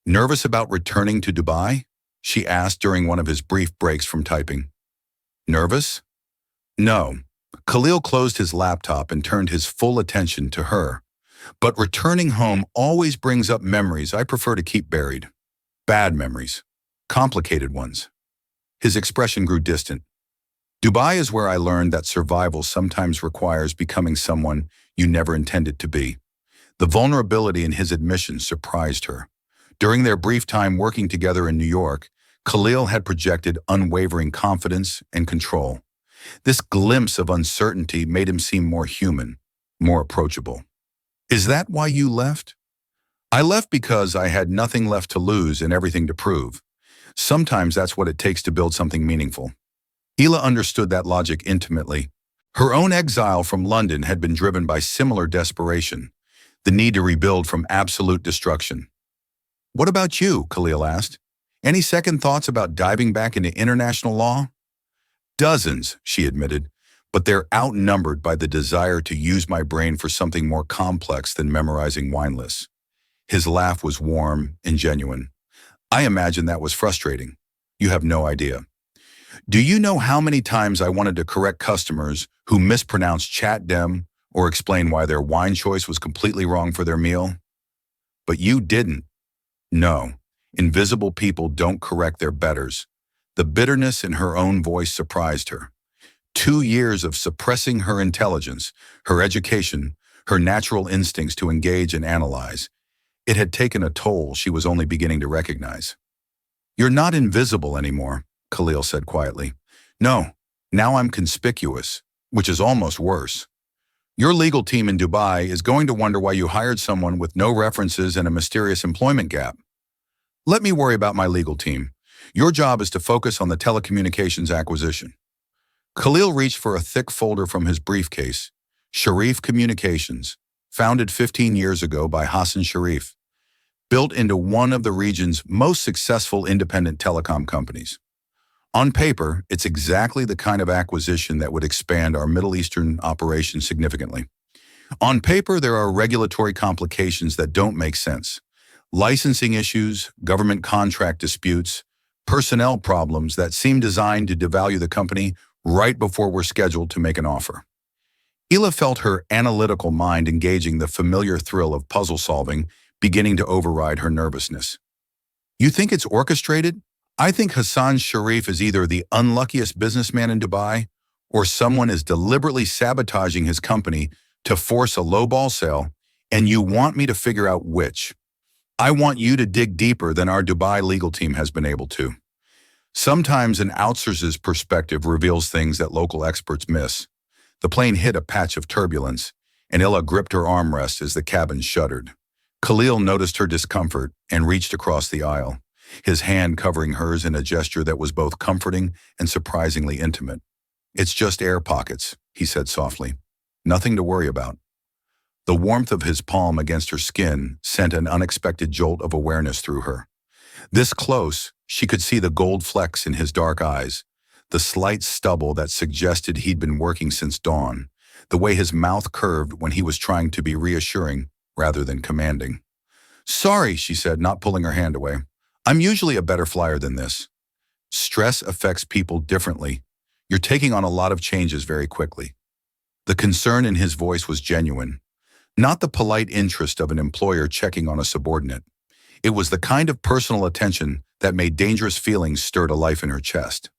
Nervous about returning to Dubai? She asked during one of his brief breaks from typing. Nervous? No. Khalil closed his laptop and turned his full attention to her. But returning home always brings up memories I prefer to keep buried. Bad memories. Complicated ones. His expression grew distant. Dubai is where I learned that survival sometimes requires becoming someone you never intended to be. The vulnerability in his admission surprised her. During their brief time working together in New York, Khalil had projected unwavering confidence and control. This glimpse of uncertainty made him seem more human, more approachable. Is that why you left? I left because I had nothing left to lose and everything to prove. Sometimes that's what it takes to build something meaningful. Hila understood that logic intimately. Her own exile from London had been driven by similar desperation, the need to rebuild from absolute destruction. What about you? Khalil asked. Any second thoughts about diving back into international law? Dozens, she admitted, but they're outnumbered by the desire to use my brain for something more complex than memorizing wine lists. His laugh was warm and genuine. I imagine that was frustrating. You have no idea. Do you know how many times I wanted to correct customers who mispronounced chat dem or explain why their wine choice was completely wrong for their meal? But you didn't. No, invisible people don't correct their betters. The bitterness in her own voice surprised her. 2 years of suppressing her intelligence, her education, her natural instincts to engage and analyze. It had taken a toll she was only beginning to recognize. You're not invisible anymore, Khalil said quietly. No, now I'm conspicuous, which is almost worse. Your legal team in Dubai is going to wonder why you hired someone with no references and a mysterious employment gap. Let me worry about my legal team. Your job is to focus on the telecommunications acquisition. Khalil reached for a thick folder from his briefcase. Sharif Communications, founded 15 years ago by Hassan Sharif, built into one of the region's most successful independent telecom companies. On paper, it's exactly the kind of acquisition that would expand our Middle Eastern operations significantly. On paper, there are regulatory complications that don't make sense. Licensing issues, government contract disputes, personnel problems that seem designed to devalue the company right before we're scheduled to make an offer. Hila felt her analytical mind engaging the familiar thrill of puzzle solving, beginning to override her nervousness. You think it's orchestrated? I think Hassan Sharif is either the unluckiest businessman in Dubai or someone is deliberately sabotaging his company to force a lowball sale, and you want me to figure out which. I want you to dig deeper than our Dubai legal team has been able to. Sometimes an outsider's perspective reveals things that local experts miss. The plane hit a patch of turbulence, and Illa gripped her armrest as the cabin shuddered. Khalil noticed her discomfort and reached across the aisle, his hand covering hers in a gesture that was both comforting and surprisingly intimate. It's just air pockets, he said softly. Nothing to worry about. The warmth of his palm against her skin sent an unexpected jolt of awareness through her. This close, she could see the gold flecks in his dark eyes, the slight stubble that suggested he'd been working since dawn, the way his mouth curved when he was trying to be reassuring rather than commanding. Sorry, she said, not pulling her hand away. I'm usually a better flyer than this. Stress affects people differently. You're taking on a lot of changes very quickly. The concern in his voice was genuine, not the polite interest of an employer checking on a subordinate. It was the kind of personal attention that made dangerous feelings stir to life in her chest.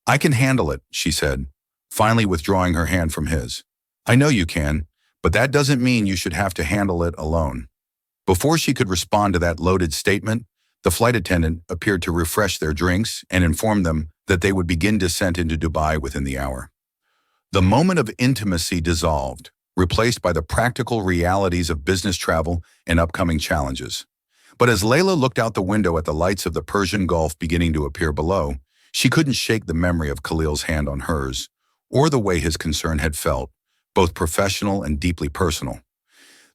I can handle it, she said, finally withdrawing her hand from his. I know you can, but that doesn't mean you should have to handle it alone. Before she could respond to that loaded statement, the flight attendant appeared to refresh their drinks and inform them that they would begin descent into Dubai within the hour. The moment of intimacy dissolved, replaced by the practical realities of business travel and upcoming challenges. But as Layla looked out the window at the lights of the Persian Gulf beginning to appear below, she couldn't shake the memory of Khalil's hand on hers, or the way his concern had felt, both professional and deeply personal.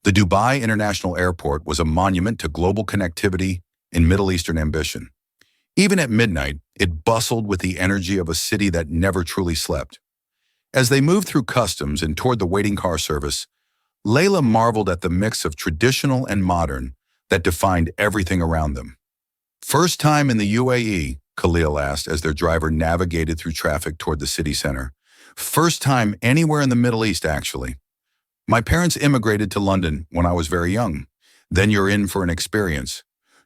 The Dubai International Airport was a monument to global connectivity and Middle Eastern ambition. Even at midnight, it bustled with the energy of a city that never truly slept. As they moved through customs and toward the waiting car service, Layla marveled at the mix of traditional and modern that defined everything around them. First time in the UAE, Khalil asked as their driver navigated through traffic toward the city center. First time anywhere in the Middle East, actually. My parents immigrated to London when I was very young. Then you're in for an experience.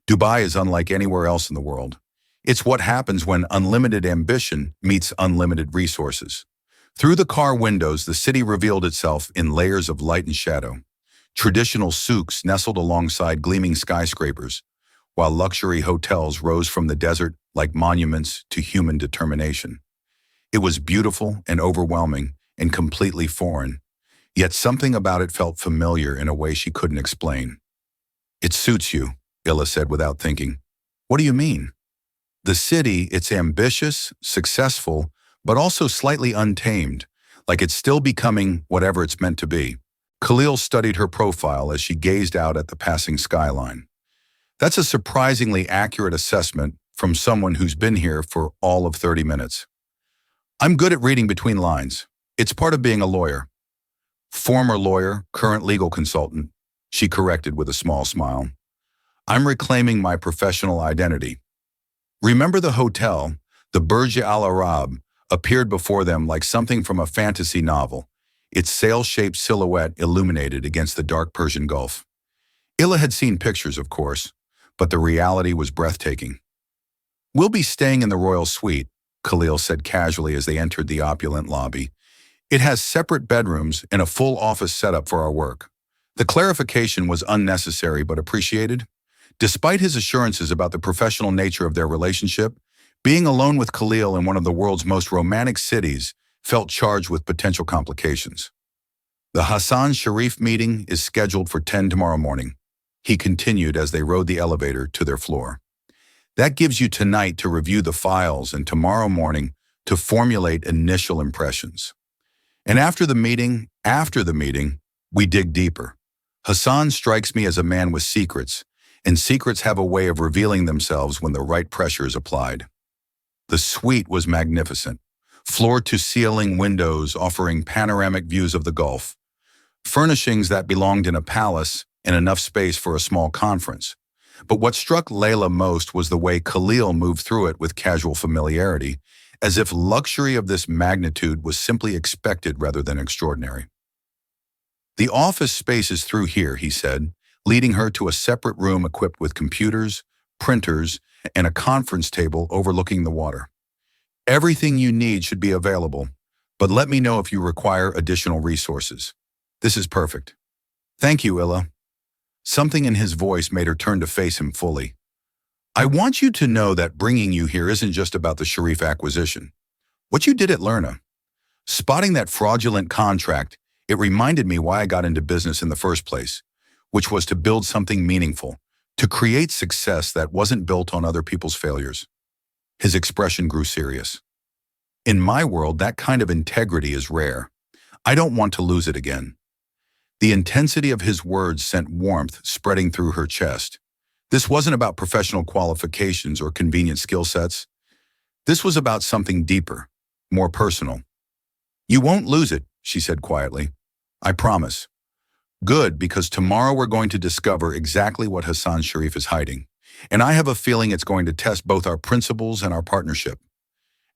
Dubai is unlike anywhere else in the world. It's what happens when unlimited ambition meets unlimited resources. Through the car windows, the city revealed itself in layers of light and shadow. Traditional souks nestled alongside gleaming skyscrapers, while luxury hotels rose from the desert like monuments to human determination. It was beautiful and overwhelming and completely foreign, yet something about it felt familiar in a way she couldn't explain. It suits you, Illa said without thinking. What do you mean? The city, it's ambitious, successful, but also slightly untamed, like it's still becoming whatever it's meant to be. Khalil studied her profile as she gazed out at the passing skyline. That's a surprisingly accurate assessment from someone who's been here for all of 30 minutes. I'm good at reading between lines. It's part of being a lawyer. Former lawyer, current legal consultant, she corrected with a small smile. I'm reclaiming my professional identity. Remember the hotel, the Burj Al Arab, appeared before them like something from a fantasy novel, its sail-shaped silhouette illuminated against the dark Persian Gulf. Illa had seen pictures, of course, but the reality was breathtaking. We'll be staying in the royal suite, Khalil said casually as they entered the opulent lobby. It has separate bedrooms and a full office setup for our work. The clarification was unnecessary but appreciated. Despite his assurances about the professional nature of their relationship, being alone with Khalil in one of the world's most romantic cities felt charged with potential complications. The Hassan Sharif meeting is scheduled for 10 tomorrow morning, he continued as they rode the elevator to their floor. That gives you tonight to review the files and tomorrow morning to formulate initial impressions. And after the meeting, we dig deeper. Hassan strikes me as a man with secrets, and secrets have a way of revealing themselves when the right pressure is applied. The suite was magnificent, floor-to-ceiling windows offering panoramic views of the Gulf, furnishings that belonged in a palace and enough space for a small conference. But what struck Layla most was the way Khalil moved through it with casual familiarity, as if luxury of this magnitude was simply expected rather than extraordinary. The office space is through here, he said, leading her to a separate room equipped with computers, printers, and a conference table overlooking the water. Everything you need should be available, but let me know if you require additional resources. This is perfect. Thank you, Illa. Something in his voice made her turn to face him fully. I want you to know that bringing you here isn't just about the Sharif acquisition. What you did at Lerna, spotting that fraudulent contract, it reminded me why I got into business in the first place, which was to build something meaningful, to create success that wasn't built on other people's failures. His expression grew serious. In my world, that kind of integrity is rare. I don't want to lose it again. The intensity of his words sent warmth spreading through her chest. This wasn't about professional qualifications or convenient skill sets. This was about something deeper, more personal. You won't lose it, she said quietly. I promise. Good, because tomorrow we're going to discover exactly what Hassan Sharif is hiding. And I have a feeling it's going to test both our principles and our partnership.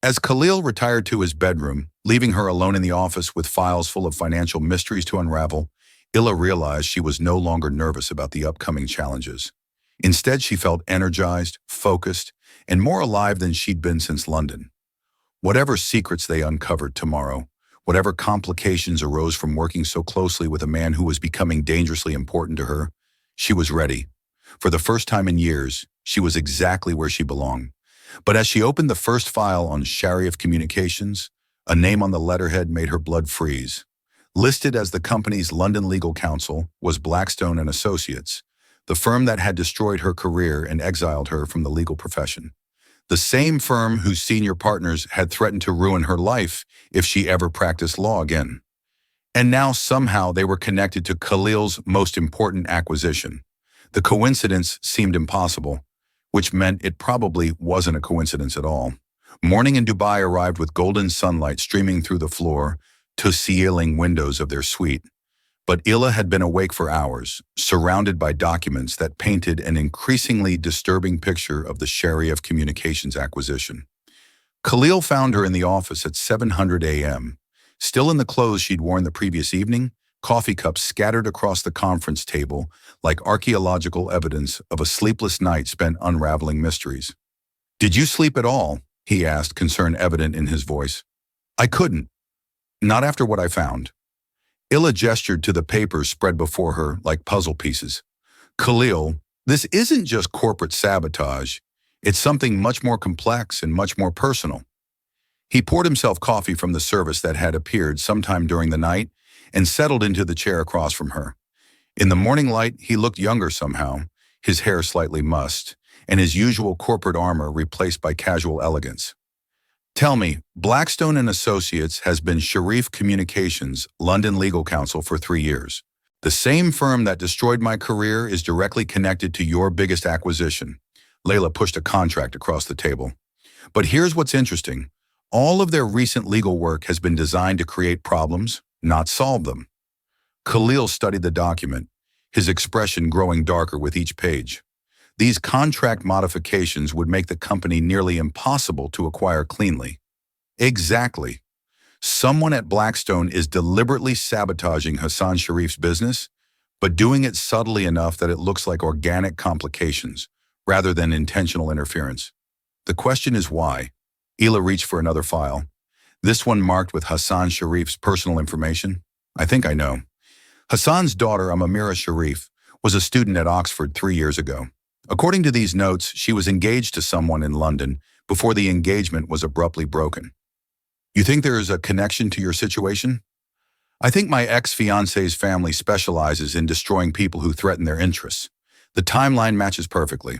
As Khalil retired to his bedroom, leaving her alone in the office with files full of financial mysteries to unravel, Illa realized she was no longer nervous about the upcoming challenges. Instead, she felt energized, focused, and more alive than she'd been since London. Whatever secrets they uncovered tomorrow, whatever complications arose from working so closely with a man who was becoming dangerously important to her, she was ready. For the first time in years, she was exactly where she belonged. But as she opened the first file on Sharif Communications, a name on the letterhead made her blood freeze. Listed as the company's London legal counsel was Blackstone and Associates, the firm that had destroyed her career and exiled her from the legal profession. The same firm whose senior partners had threatened to ruin her life if she ever practiced law again. And now somehow they were connected to Khalil's most important acquisition. The coincidence seemed impossible. which meant it probably wasn't a coincidence at all. Morning in Dubai arrived with golden sunlight streaming through the floor to ceiling windows of their suite. But Illa had been awake for hours, surrounded by documents that painted an increasingly disturbing picture of the Sharif Communications acquisition. Khalil found her in the office at 7:00 a.m., still in the clothes she'd worn the previous evening, coffee cups scattered across the conference table like archaeological evidence of a sleepless night spent unraveling mysteries. "Did you sleep at all?" he asked, concern evident in his voice. "I couldn't. Not after what I found." Illa gestured to the papers spread before her like puzzle pieces. "Khalil, this isn't just corporate sabotage. It's something much more complex and much more personal." He poured himself coffee from the service that had appeared sometime during the night and settled into the chair across from her. In the morning light, he looked younger somehow, his hair slightly mussed, and his usual corporate armor replaced by casual elegance. "Tell me, Blackstone and Associates has been Sharif Communications, London legal counsel for 3 years. The same firm that destroyed my career is directly connected to your biggest acquisition." Layla pushed a contract across the table. "But here's what's interesting. All of their recent legal work has been designed to create problems, not solve them." Khalil studied the document, his expression growing darker with each page. These contract modifications would make the company nearly impossible to acquire cleanly. Exactly. Someone at Blackstone is deliberately sabotaging Hassan Sharif's business, but doing it subtly enough that it looks like organic complications, rather than intentional interference. The question is why? Ila reached for another file. This one marked with Hassan Sharif's personal information. "I think I know." Hassan's daughter, Amira Sharif, was a student at Oxford 3 years ago. According to these notes, she was engaged to someone in London before the engagement was abruptly broken. "You think there is a connection to your situation?" "I think my ex-fiancé's family specializes in destroying people who threaten their interests. The timeline matches perfectly.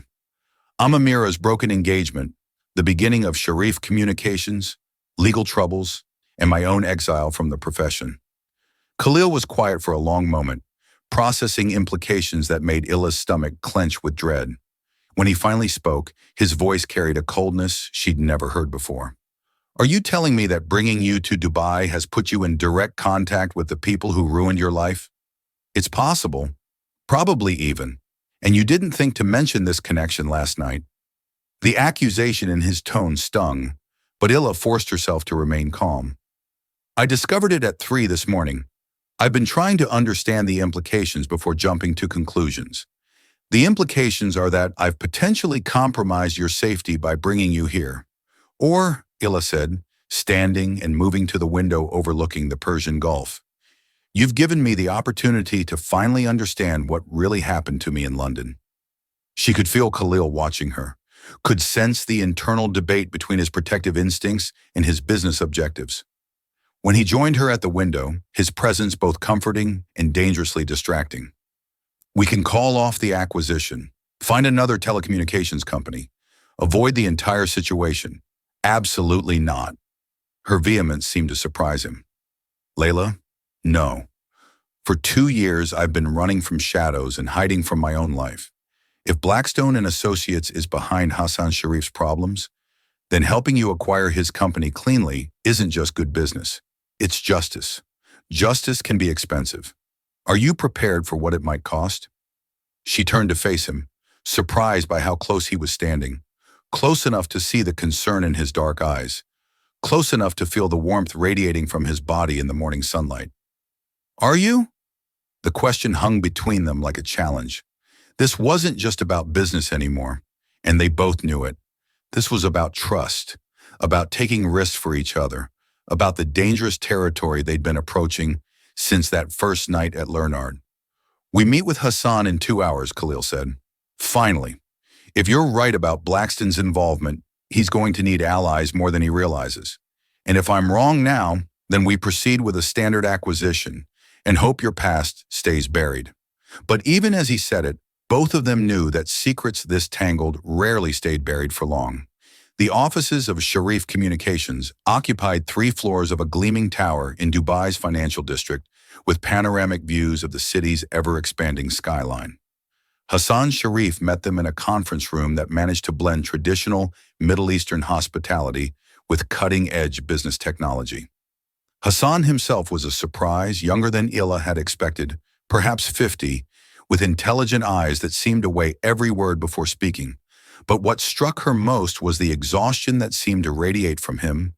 Amira's broken engagement, the beginning of Sharif Communications, legal troubles, and my own exile from the profession." Khalil was quiet for a long moment, processing implications that made Illa's stomach clench with dread. When he finally spoke, his voice carried a coldness she'd never heard before. "Are you telling me that bringing you to Dubai has put you in direct contact with the people who ruined your life?" "It's possible. Probably even. And you didn't think to mention this connection last night." The accusation in his tone stung, but Illa forced herself to remain calm. "I discovered it at 3 this morning. I've been trying to understand the implications before jumping to conclusions. The implications are that I've potentially compromised your safety by bringing you here. Or," Illa said, standing and moving to the window overlooking the Persian Gulf, "you've given me the opportunity to finally understand what really happened to me in London." She could feel Khalil watching her, could sense the internal debate between his protective instincts and his business objectives. When he joined her at the window, his presence both comforting and dangerously distracting. "We can call off the acquisition, find another telecommunications company, avoid the entire situation." "Absolutely not." Her vehemence seemed to surprise him. "Layla, no. For 2 years, I've been running from shadows and hiding from my own life. If Blackstone and Associates is behind Hassan Sharif's problems, then helping you acquire his company cleanly isn't just good business. It's justice. Justice can be expensive. Are you prepared for what it might cost?" She turned to face him, surprised by how close he was standing, close enough to see the concern in his dark eyes, close enough to feel the warmth radiating from his body in the morning sunlight. "Are you?" The question hung between them like a challenge. This wasn't just about business anymore, and they both knew it. This was about trust, about taking risks for each other, about the dangerous territory they'd been approaching since that first night at Leonard. "We meet with Hassan in 2 hours," Khalil said. "Finally. If you're right about Blackstone's involvement, he's going to need allies more than he realizes. And if I'm wrong now, then we proceed with a standard acquisition and hope your past stays buried." But even as he said it, both of them knew that secrets this tangled rarely stayed buried for long. The offices of Sharif Communications occupied 3 floors of a gleaming tower in Dubai's financial district with panoramic views of the city's ever-expanding skyline. Hassan Sharif met them in a conference room that managed to blend traditional Middle Eastern hospitality with cutting-edge business technology. Hassan himself was a surprise, younger than Ila had expected, perhaps 50, with intelligent eyes that seemed to weigh every word before speaking. But what struck her most was the exhaustion that seemed to radiate from him,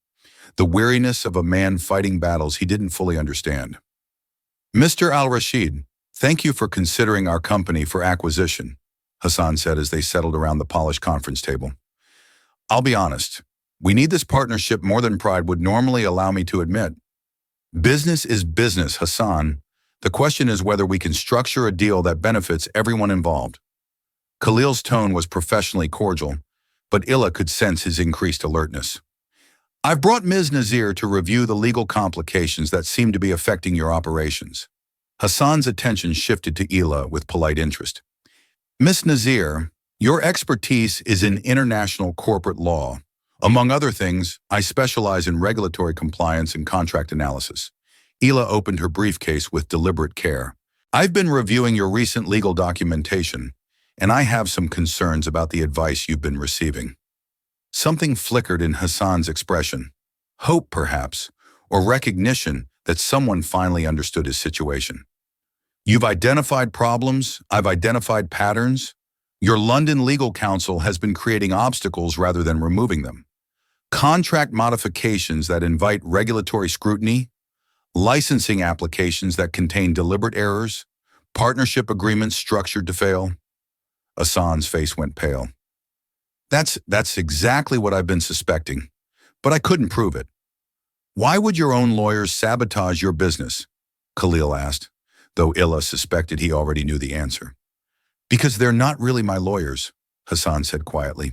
the weariness of a man fighting battles he didn't fully understand. Mr. Al-Rashid, thank you for considering our company for acquisition, Hassan said as they settled around the polished conference table. I'll be honest, we need this partnership more than pride would normally allow me to admit. Business is business, Hassan. The question is whether we can structure a deal that benefits everyone involved. Khalil's tone was professionally cordial, but Ila could sense his increased alertness. I've brought Ms. Nazir to review the legal complications that seem to be affecting your operations. Hassan's attention shifted to Ila with polite interest. Ms. Nazir, your expertise is in international corporate law. Among other things, I specialize in regulatory compliance and contract analysis. Ila opened her briefcase with deliberate care. I've been reviewing your recent legal documentation, and I have some concerns about the advice you've been receiving. Something flickered in Hassan's expression. Hope, perhaps, or recognition that someone finally understood his situation. You've identified problems, I've identified patterns. Your London legal counsel has been creating obstacles rather than removing them. Contract modifications that invite regulatory scrutiny, licensing applications that contain deliberate errors, partnership agreements structured to fail. Hassan's face went pale. That's exactly what I've been suspecting, but I couldn't prove it. Why would your own lawyers sabotage your business? Khalil asked, though Ila suspected he already knew the answer. Because they're not really my lawyers, Hassan said quietly.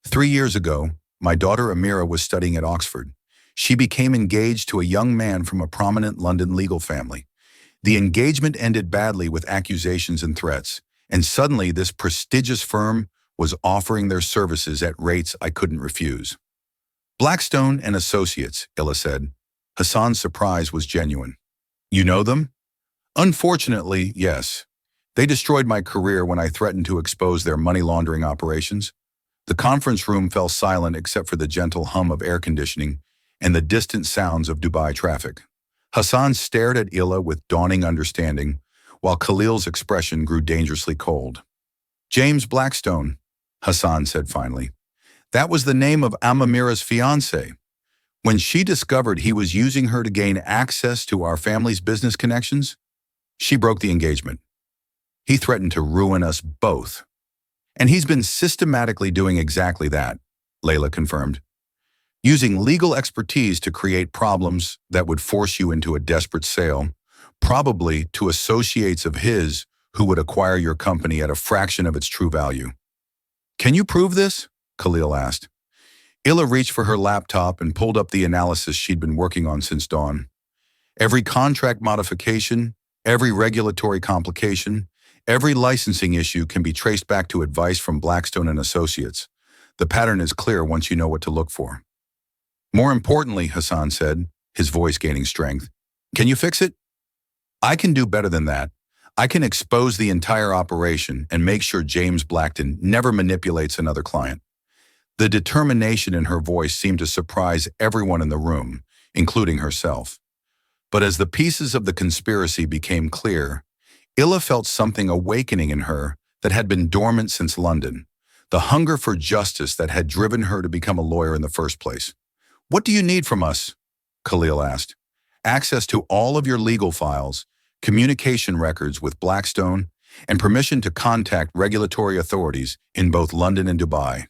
3 years ago, my daughter Amira was studying at Oxford. She became engaged to a young man from a prominent London legal family. The engagement ended badly with accusations and threats, and suddenly this prestigious firm was offering their services at rates I couldn't refuse. Blackstone and Associates, Ila said. Hassan's surprise was genuine. You know them? Unfortunately, yes. They destroyed my career when I threatened to expose their money laundering operations. The conference room fell silent except for the gentle hum of air conditioning and the distant sounds of Dubai traffic. Hassan stared at Ila with dawning understanding, while Khalil's expression grew dangerously cold. James Blackstone, Hassan said finally. That was the name of Amamira's fiancé. When she discovered he was using her to gain access to our family's business connections, she broke the engagement. He threatened to ruin us both. And he's been systematically doing exactly that, Layla confirmed. Using legal expertise to create problems that would force you into a desperate sale, probably to associates of his who would acquire your company at a fraction of its true value. Can you prove this? Khalil asked. Ila reached for her laptop and pulled up the analysis she'd been working on since dawn. Every contract modification, every regulatory complication, every licensing issue can be traced back to advice from Blackstone and Associates. The pattern is clear once you know what to look for. More importantly, Hassan said, his voice gaining strength, can you fix it? I can do better than that. I can expose the entire operation and make sure James Blackstone never manipulates another client. The determination in her voice seemed to surprise everyone in the room, including herself. But as the pieces of the conspiracy became clear, Ila felt something awakening in her that had been dormant since London, the hunger for justice that had driven her to become a lawyer in the first place. What do you need from us? Khalil asked. Access to all of your legal files, communication records with Blackstone, and permission to contact regulatory authorities in both London and Dubai.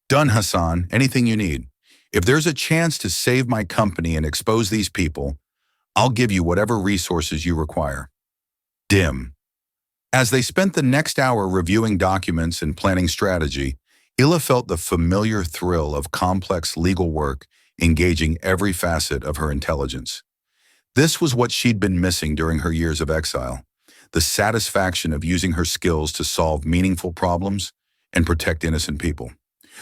Done, Hassan, anything you need. If there's a chance to save my company and expose these people, I'll give you whatever resources you require. Dim. As they spent the next hour reviewing documents and planning strategy, Ila felt the familiar thrill of complex legal work engaging every facet of her intelligence. This was what she'd been missing during her years of exile, the satisfaction of using her skills to solve meaningful problems and protect innocent people.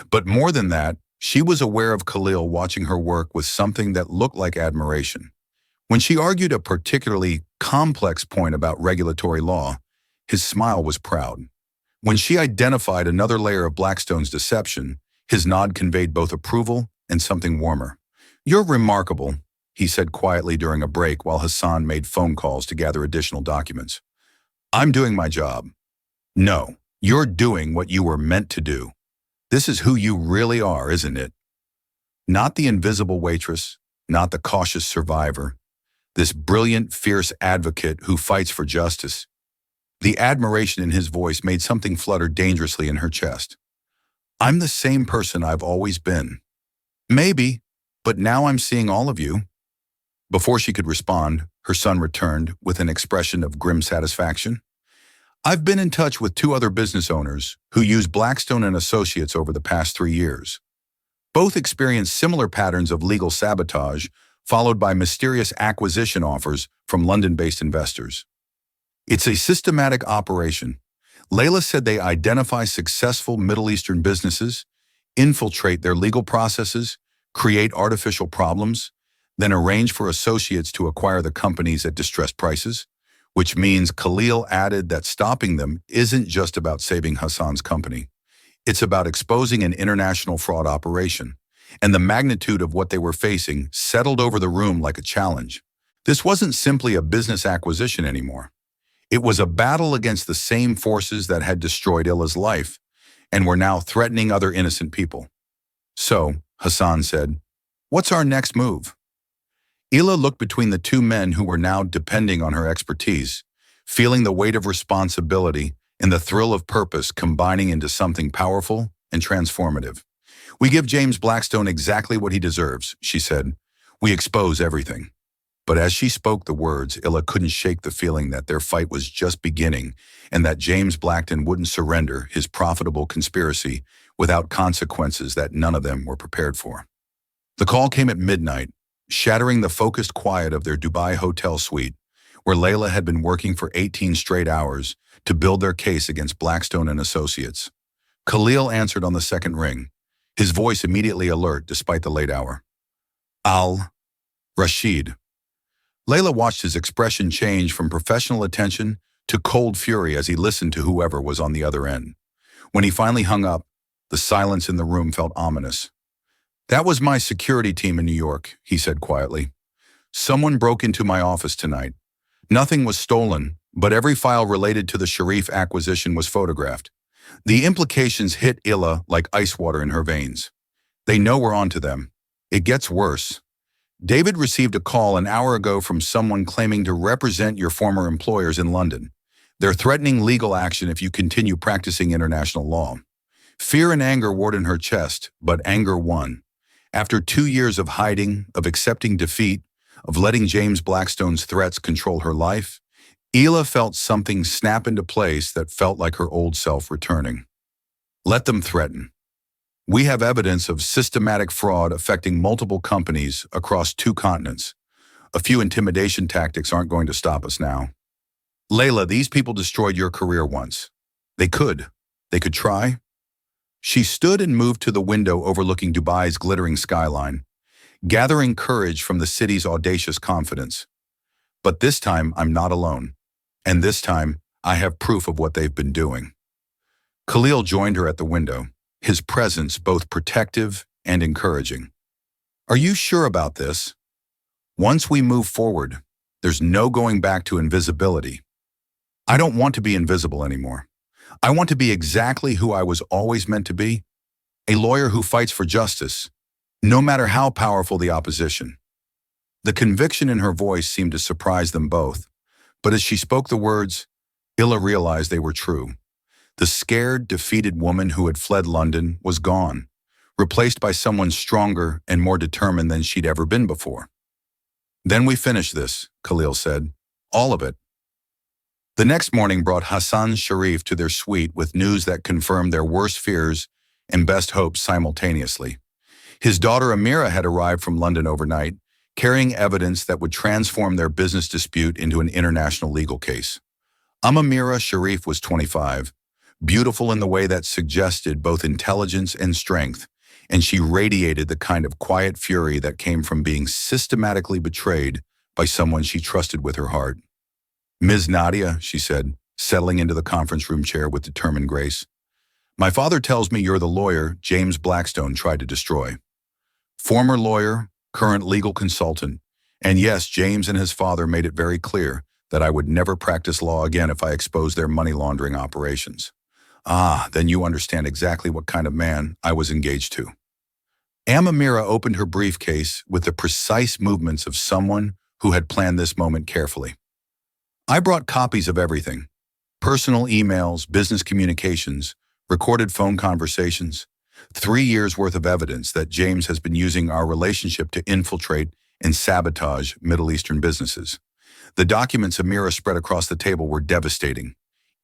But more than that, she was aware of Khalil watching her work with something that looked like admiration. When she argued a particularly complex point about regulatory law, his smile was proud. When she identified another layer of Blackstone's deception, his nod conveyed both approval and something warmer. "You're remarkable," he said quietly during a break while Hassan made phone calls to gather additional documents. "I'm doing my job." "No, you're doing what you were meant to do. This is who you really are, isn't it? Not the invisible waitress, not the cautious survivor. This brilliant, fierce advocate who fights for justice." The admiration in his voice made something flutter dangerously in her chest. "I'm the same person I've always been." "Maybe, but now I'm seeing all of you." Before she could respond, her son returned with an expression of grim satisfaction. "I've been in touch with two other business owners who used Blackstone and Associates over the past 3 years. Both experienced similar patterns of legal sabotage, followed by mysterious acquisition offers from London-based investors. It's a systematic operation. Layla said they identify successful Middle Eastern businesses, infiltrate their legal processes, create artificial problems, then arrange for associates to acquire the companies at distressed prices, which means Khalil added that stopping them isn't just about saving Hassan's company. It's about exposing an international fraud operation, and the magnitude of what they were facing settled over the room like a challenge. This wasn't simply a business acquisition anymore. It was a battle against the same forces that had destroyed Illa's life and were now threatening other innocent people. "So," Hassan said, "what's our next move?" Illa looked between the two men who were now depending on her expertise, feeling the weight of responsibility and the thrill of purpose combining into something powerful and transformative. "We give James Blackstone exactly what he deserves," she said. "We expose everything." But as she spoke the words, Illa couldn't shake the feeling that their fight was just beginning and that James Blackstone wouldn't surrender his profitable conspiracy without consequences that none of them were prepared for. The call came at midnight, shattering the focused quiet of their Dubai hotel suite, where Layla had been working for 18 straight hours to build their case against Blackstone and Associates. Khalil answered on the second ring, his voice immediately alert despite the late hour. "Rashid." Layla watched his expression change from professional attention to cold fury as he listened to whoever was on the other end. When he finally hung up, the silence in the room felt ominous. "That was my security team in New York," he said quietly. "Someone broke into my office tonight. Nothing was stolen, but every file related to the Sharif acquisition was photographed. The implications hit Illa like ice water in her veins. They know we're onto them. It gets worse. David received a call an hour ago from someone claiming to represent your former employers in London. They're threatening legal action if you continue practicing international law." Fear and anger warred in her chest, but anger won. After 2 years of hiding, of accepting defeat, of letting James Blackstone's threats control her life, Ila felt something snap into place that felt like her old self returning. "Let them threaten. We have evidence of systematic fraud affecting multiple companies across 2 continents. A few intimidation tactics aren't going to stop us now. Layla, these people destroyed your career once. They could. They could try." She stood and moved to the window overlooking Dubai's glittering skyline, gathering courage from the city's audacious confidence. "But this time, I'm not alone. And this time, I have proof of what they've been doing." Khalil joined her at the window, his presence both protective and encouraging. "Are you sure about this? Once we move forward, there's no going back to invisibility. I don't want to be invisible anymore. I want to be exactly who I was always meant to be, a lawyer who fights for justice, no matter how powerful the opposition." The conviction in her voice seemed to surprise them both, but as she spoke the words, Illa realized they were true. The scared, defeated woman who had fled London was gone, replaced by someone stronger and more determined than she'd ever been before. "Then we finish this," Khalil said. "All of it." The next morning brought Hassan Sharif to their suite with news that confirmed their worst fears and best hopes simultaneously. His daughter Amira had arrived from London overnight, carrying evidence that would transform their business dispute into an international legal case. Amira Sharif was 25, beautiful in the way that suggested both intelligence and strength, and she radiated the kind of quiet fury that came from being systematically betrayed by someone she trusted with her heart. "Ms. Nadia," she said, settling into the conference room chair with determined grace. My father tells me you're the lawyer James Blackstone tried to destroy. Former lawyer, current legal consultant, and yes, James and his father made it very clear that I would never practice law again if I exposed their money laundering operations. Ah, then you understand exactly what kind of man I was engaged to. Amamira opened her briefcase with the precise movements of someone who had planned this moment carefully. I brought copies of everything: personal emails, business communications, recorded phone conversations, 3 years worth of evidence that James has been using our relationship to infiltrate and sabotage Middle Eastern businesses. The documents Amira spread across the table were devastating.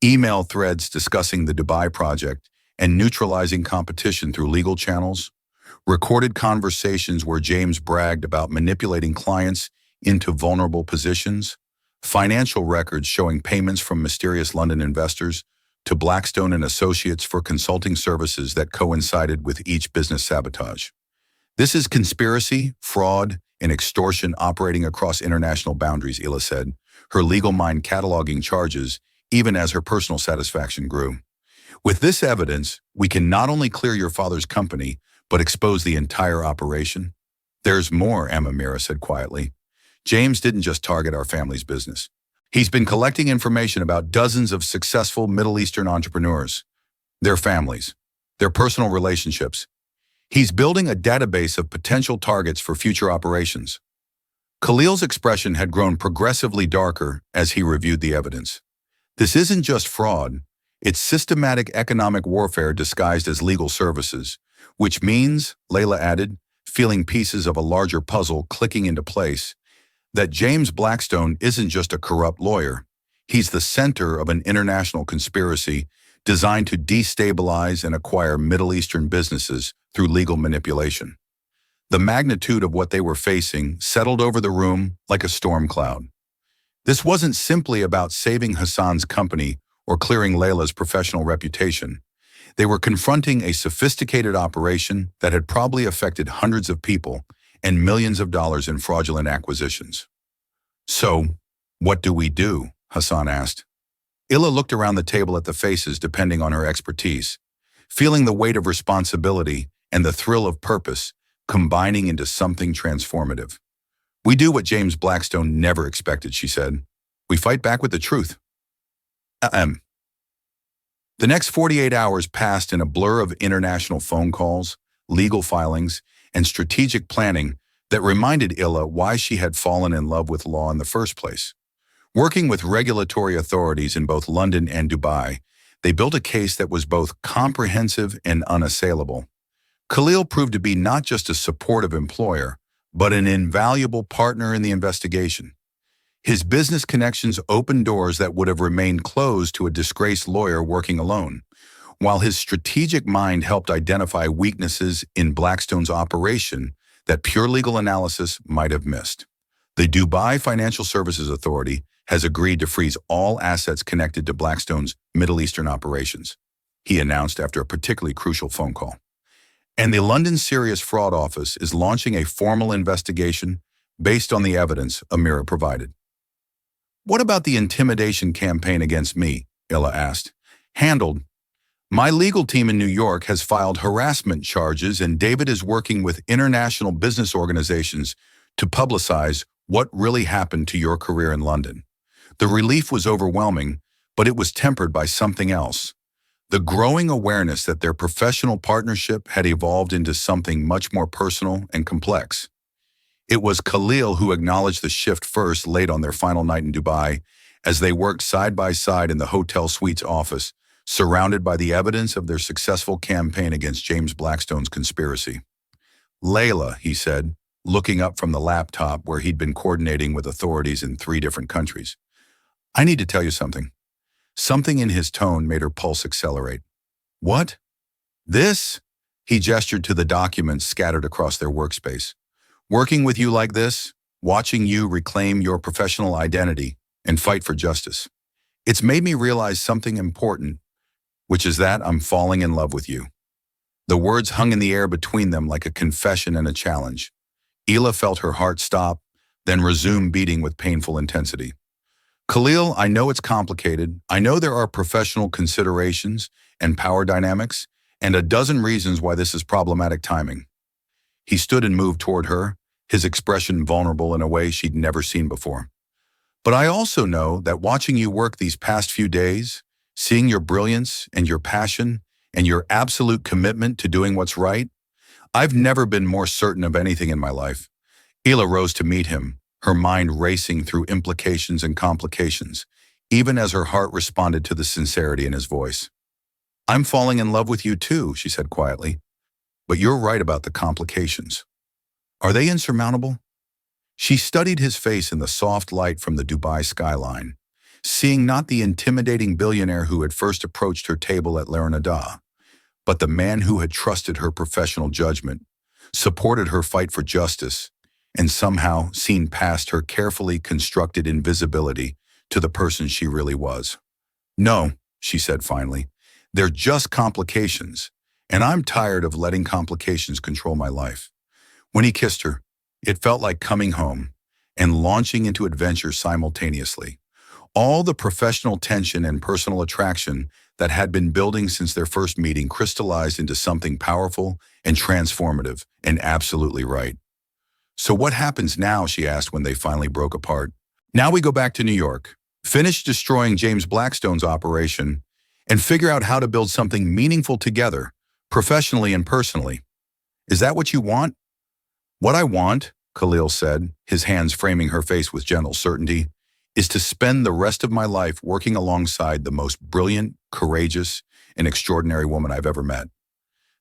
Email threads discussing the Dubai project and neutralizing competition through legal channels, recorded conversations where James bragged about manipulating clients into vulnerable positions, financial records showing payments from mysterious London investors to Blackstone and Associates for consulting services that coincided with each business sabotage. This is conspiracy, fraud, and extortion operating across international boundaries, Ila said, her legal mind cataloging charges even as her personal satisfaction grew. With this evidence, we can not only clear your father's company, but expose the entire operation. There's more, Amamira said quietly. James didn't just target our family's business. He's been collecting information about dozens of successful Middle Eastern entrepreneurs, their families, their personal relationships. He's building a database of potential targets for future operations. Khalil's expression had grown progressively darker as he reviewed the evidence. This isn't just fraud, it's systematic economic warfare disguised as legal services, which means, Layla added, feeling pieces of a larger puzzle clicking into place, that James Blackstone isn't just a corrupt lawyer. He's the center of an international conspiracy designed to destabilize and acquire Middle Eastern businesses through legal manipulation. The magnitude of what they were facing settled over the room like a storm cloud. This wasn't simply about saving Hassan's company or clearing Layla's professional reputation. They were confronting a sophisticated operation that had probably affected hundreds of people and millions of dollars in fraudulent acquisitions. So, what do we do? Hassan asked. Illa looked around the table at the faces depending on her expertise, feeling the weight of responsibility and the thrill of purpose combining into something transformative. We do what James Blackstone never expected, she said. We fight back with the truth. The next 48 hours passed in a blur of international phone calls, legal filings, and strategic planning that reminded Illa why she had fallen in love with law in the first place. Working with regulatory authorities in both London and Dubai, they built a case that was both comprehensive and unassailable. Khalil proved to be not just a supportive employer, but an invaluable partner in the investigation. His business connections opened doors that would have remained closed to a disgraced lawyer working alone, while his strategic mind helped identify weaknesses in Blackstone's operation that pure legal analysis might have missed. The Dubai Financial Services Authority has agreed to freeze all assets connected to Blackstone's Middle Eastern operations, he announced after a particularly crucial phone call. And the London Serious Fraud Office is launching a formal investigation based on the evidence Amira provided. What about the intimidation campaign against me? Illa asked. Handled. My legal team in New York has filed harassment charges, and David is working with international business organizations to publicize what really happened to your career in London. The relief was overwhelming, but it was tempered by something else. The growing awareness that their professional partnership had evolved into something much more personal and complex. It was Khalil who acknowledged the shift first late on their final night in Dubai, as they worked side by side in the hotel suite's office, surrounded by the evidence of their successful campaign against James Blackstone's conspiracy. Layla, he said, looking up from the laptop where he'd been coordinating with authorities in 3 different countries. I need to tell you something. Something in his tone made her pulse accelerate. What? This? He gestured to the documents scattered across their workspace. Working with you like this, watching you reclaim your professional identity and fight for justice. It's made me realize something important, which is that I'm falling in love with you. The words hung in the air between them like a confession and a challenge. Ila felt her heart stop, then resume beating with painful intensity. Khalil, I know it's complicated. I know there are professional considerations and power dynamics, and a dozen reasons why this is problematic timing. He stood and moved toward her, his expression vulnerable in a way she'd never seen before. But I also know that watching you work these past few days, seeing your brilliance and your passion and your absolute commitment to doing what's right, I've never been more certain of anything in my life. Hila rose to meet him, her mind racing through implications and complications, even as her heart responded to the sincerity in his voice. I'm falling in love with you too, she said quietly, but you're right about the complications. Are they insurmountable? She studied his face in the soft light from the Dubai skyline, seeing not the intimidating billionaire who had first approached her table at Larnada, but the man who had trusted her professional judgment, supported her fight for justice, and somehow seen past her carefully constructed invisibility to the person she really was. No, she said finally, they're just complications, and I'm tired of letting complications control my life. When he kissed her, it felt like coming home and launching into adventure simultaneously. All the professional tension and personal attraction that had been building since their first meeting crystallized into something powerful and transformative and absolutely right. So what happens now, she asked when they finally broke apart. Now we go back to New York, finish destroying James Blackstone's operation, and figure out how to build something meaningful together, professionally and personally. Is that what you want? What I want, Khalil said, his hands framing her face with gentle certainty, is to spend the rest of my life working alongside the most brilliant, courageous, and extraordinary woman I've ever met.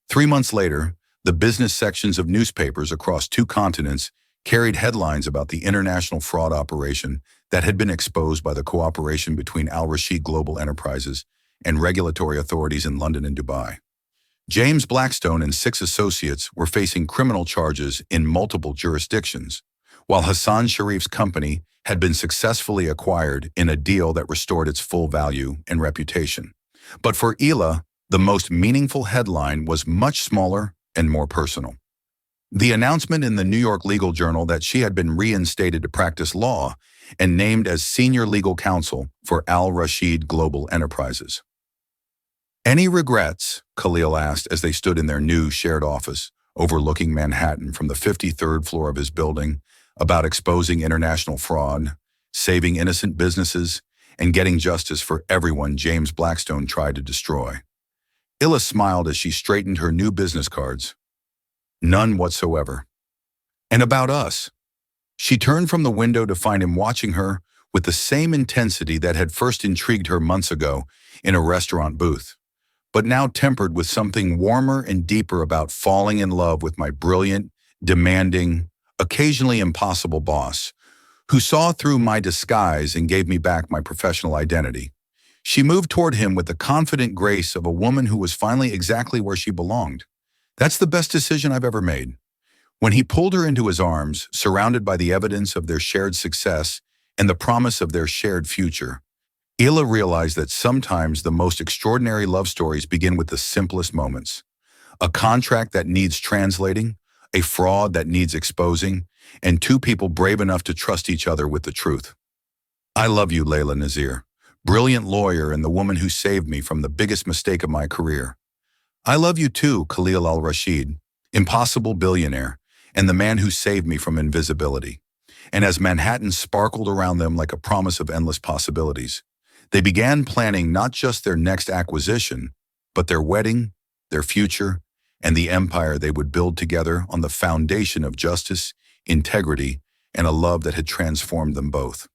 3 months later, the business sections of newspapers across 2 continents carried headlines about the international fraud operation that had been exposed by the cooperation between Al Rashid Global Enterprises and regulatory authorities in London and Dubai. James Blackstone and 6 associates were facing criminal charges in multiple jurisdictions, while Hassan Sharif's company had been successfully acquired in a deal that restored its full value and reputation. But for Hila, the most meaningful headline was much smaller and more personal. The announcement in the New York Legal Journal that she had been reinstated to practice law and named as senior legal counsel for Al Rashid Global Enterprises. Any regrets? Khalil asked as they stood in their new shared office, overlooking Manhattan from the 53rd floor of his building, about exposing international fraud, saving innocent businesses, and getting justice for everyone James Blackstone tried to destroy. Hila smiled as she straightened her new business cards. None whatsoever. And about us? She turned from the window to find him watching her with the same intensity that had first intrigued her months ago in a restaurant booth, but now tempered with something warmer and deeper about falling in love with my brilliant, demanding, occasionally impossible boss, who saw through my disguise and gave me back my professional identity. She moved toward him with the confident grace of a woman who was finally exactly where she belonged. That's the best decision I've ever made. When he pulled her into his arms, surrounded by the evidence of their shared success and the promise of their shared future, Hila realized that sometimes the most extraordinary love stories begin with the simplest moments. A contract that needs translating, a fraud that needs exposing, and 2 people brave enough to trust each other with the truth. I love you, Layla Nazir, brilliant lawyer and the woman who saved me from the biggest mistake of my career. I love you too, Khalil al-Rashid, impossible billionaire, and the man who saved me from invisibility. And as Manhattan sparkled around them like a promise of endless possibilities, they began planning not just their next acquisition, but their wedding, their future, and the empire they would build together on the foundation of justice, integrity, and a love that had transformed them both.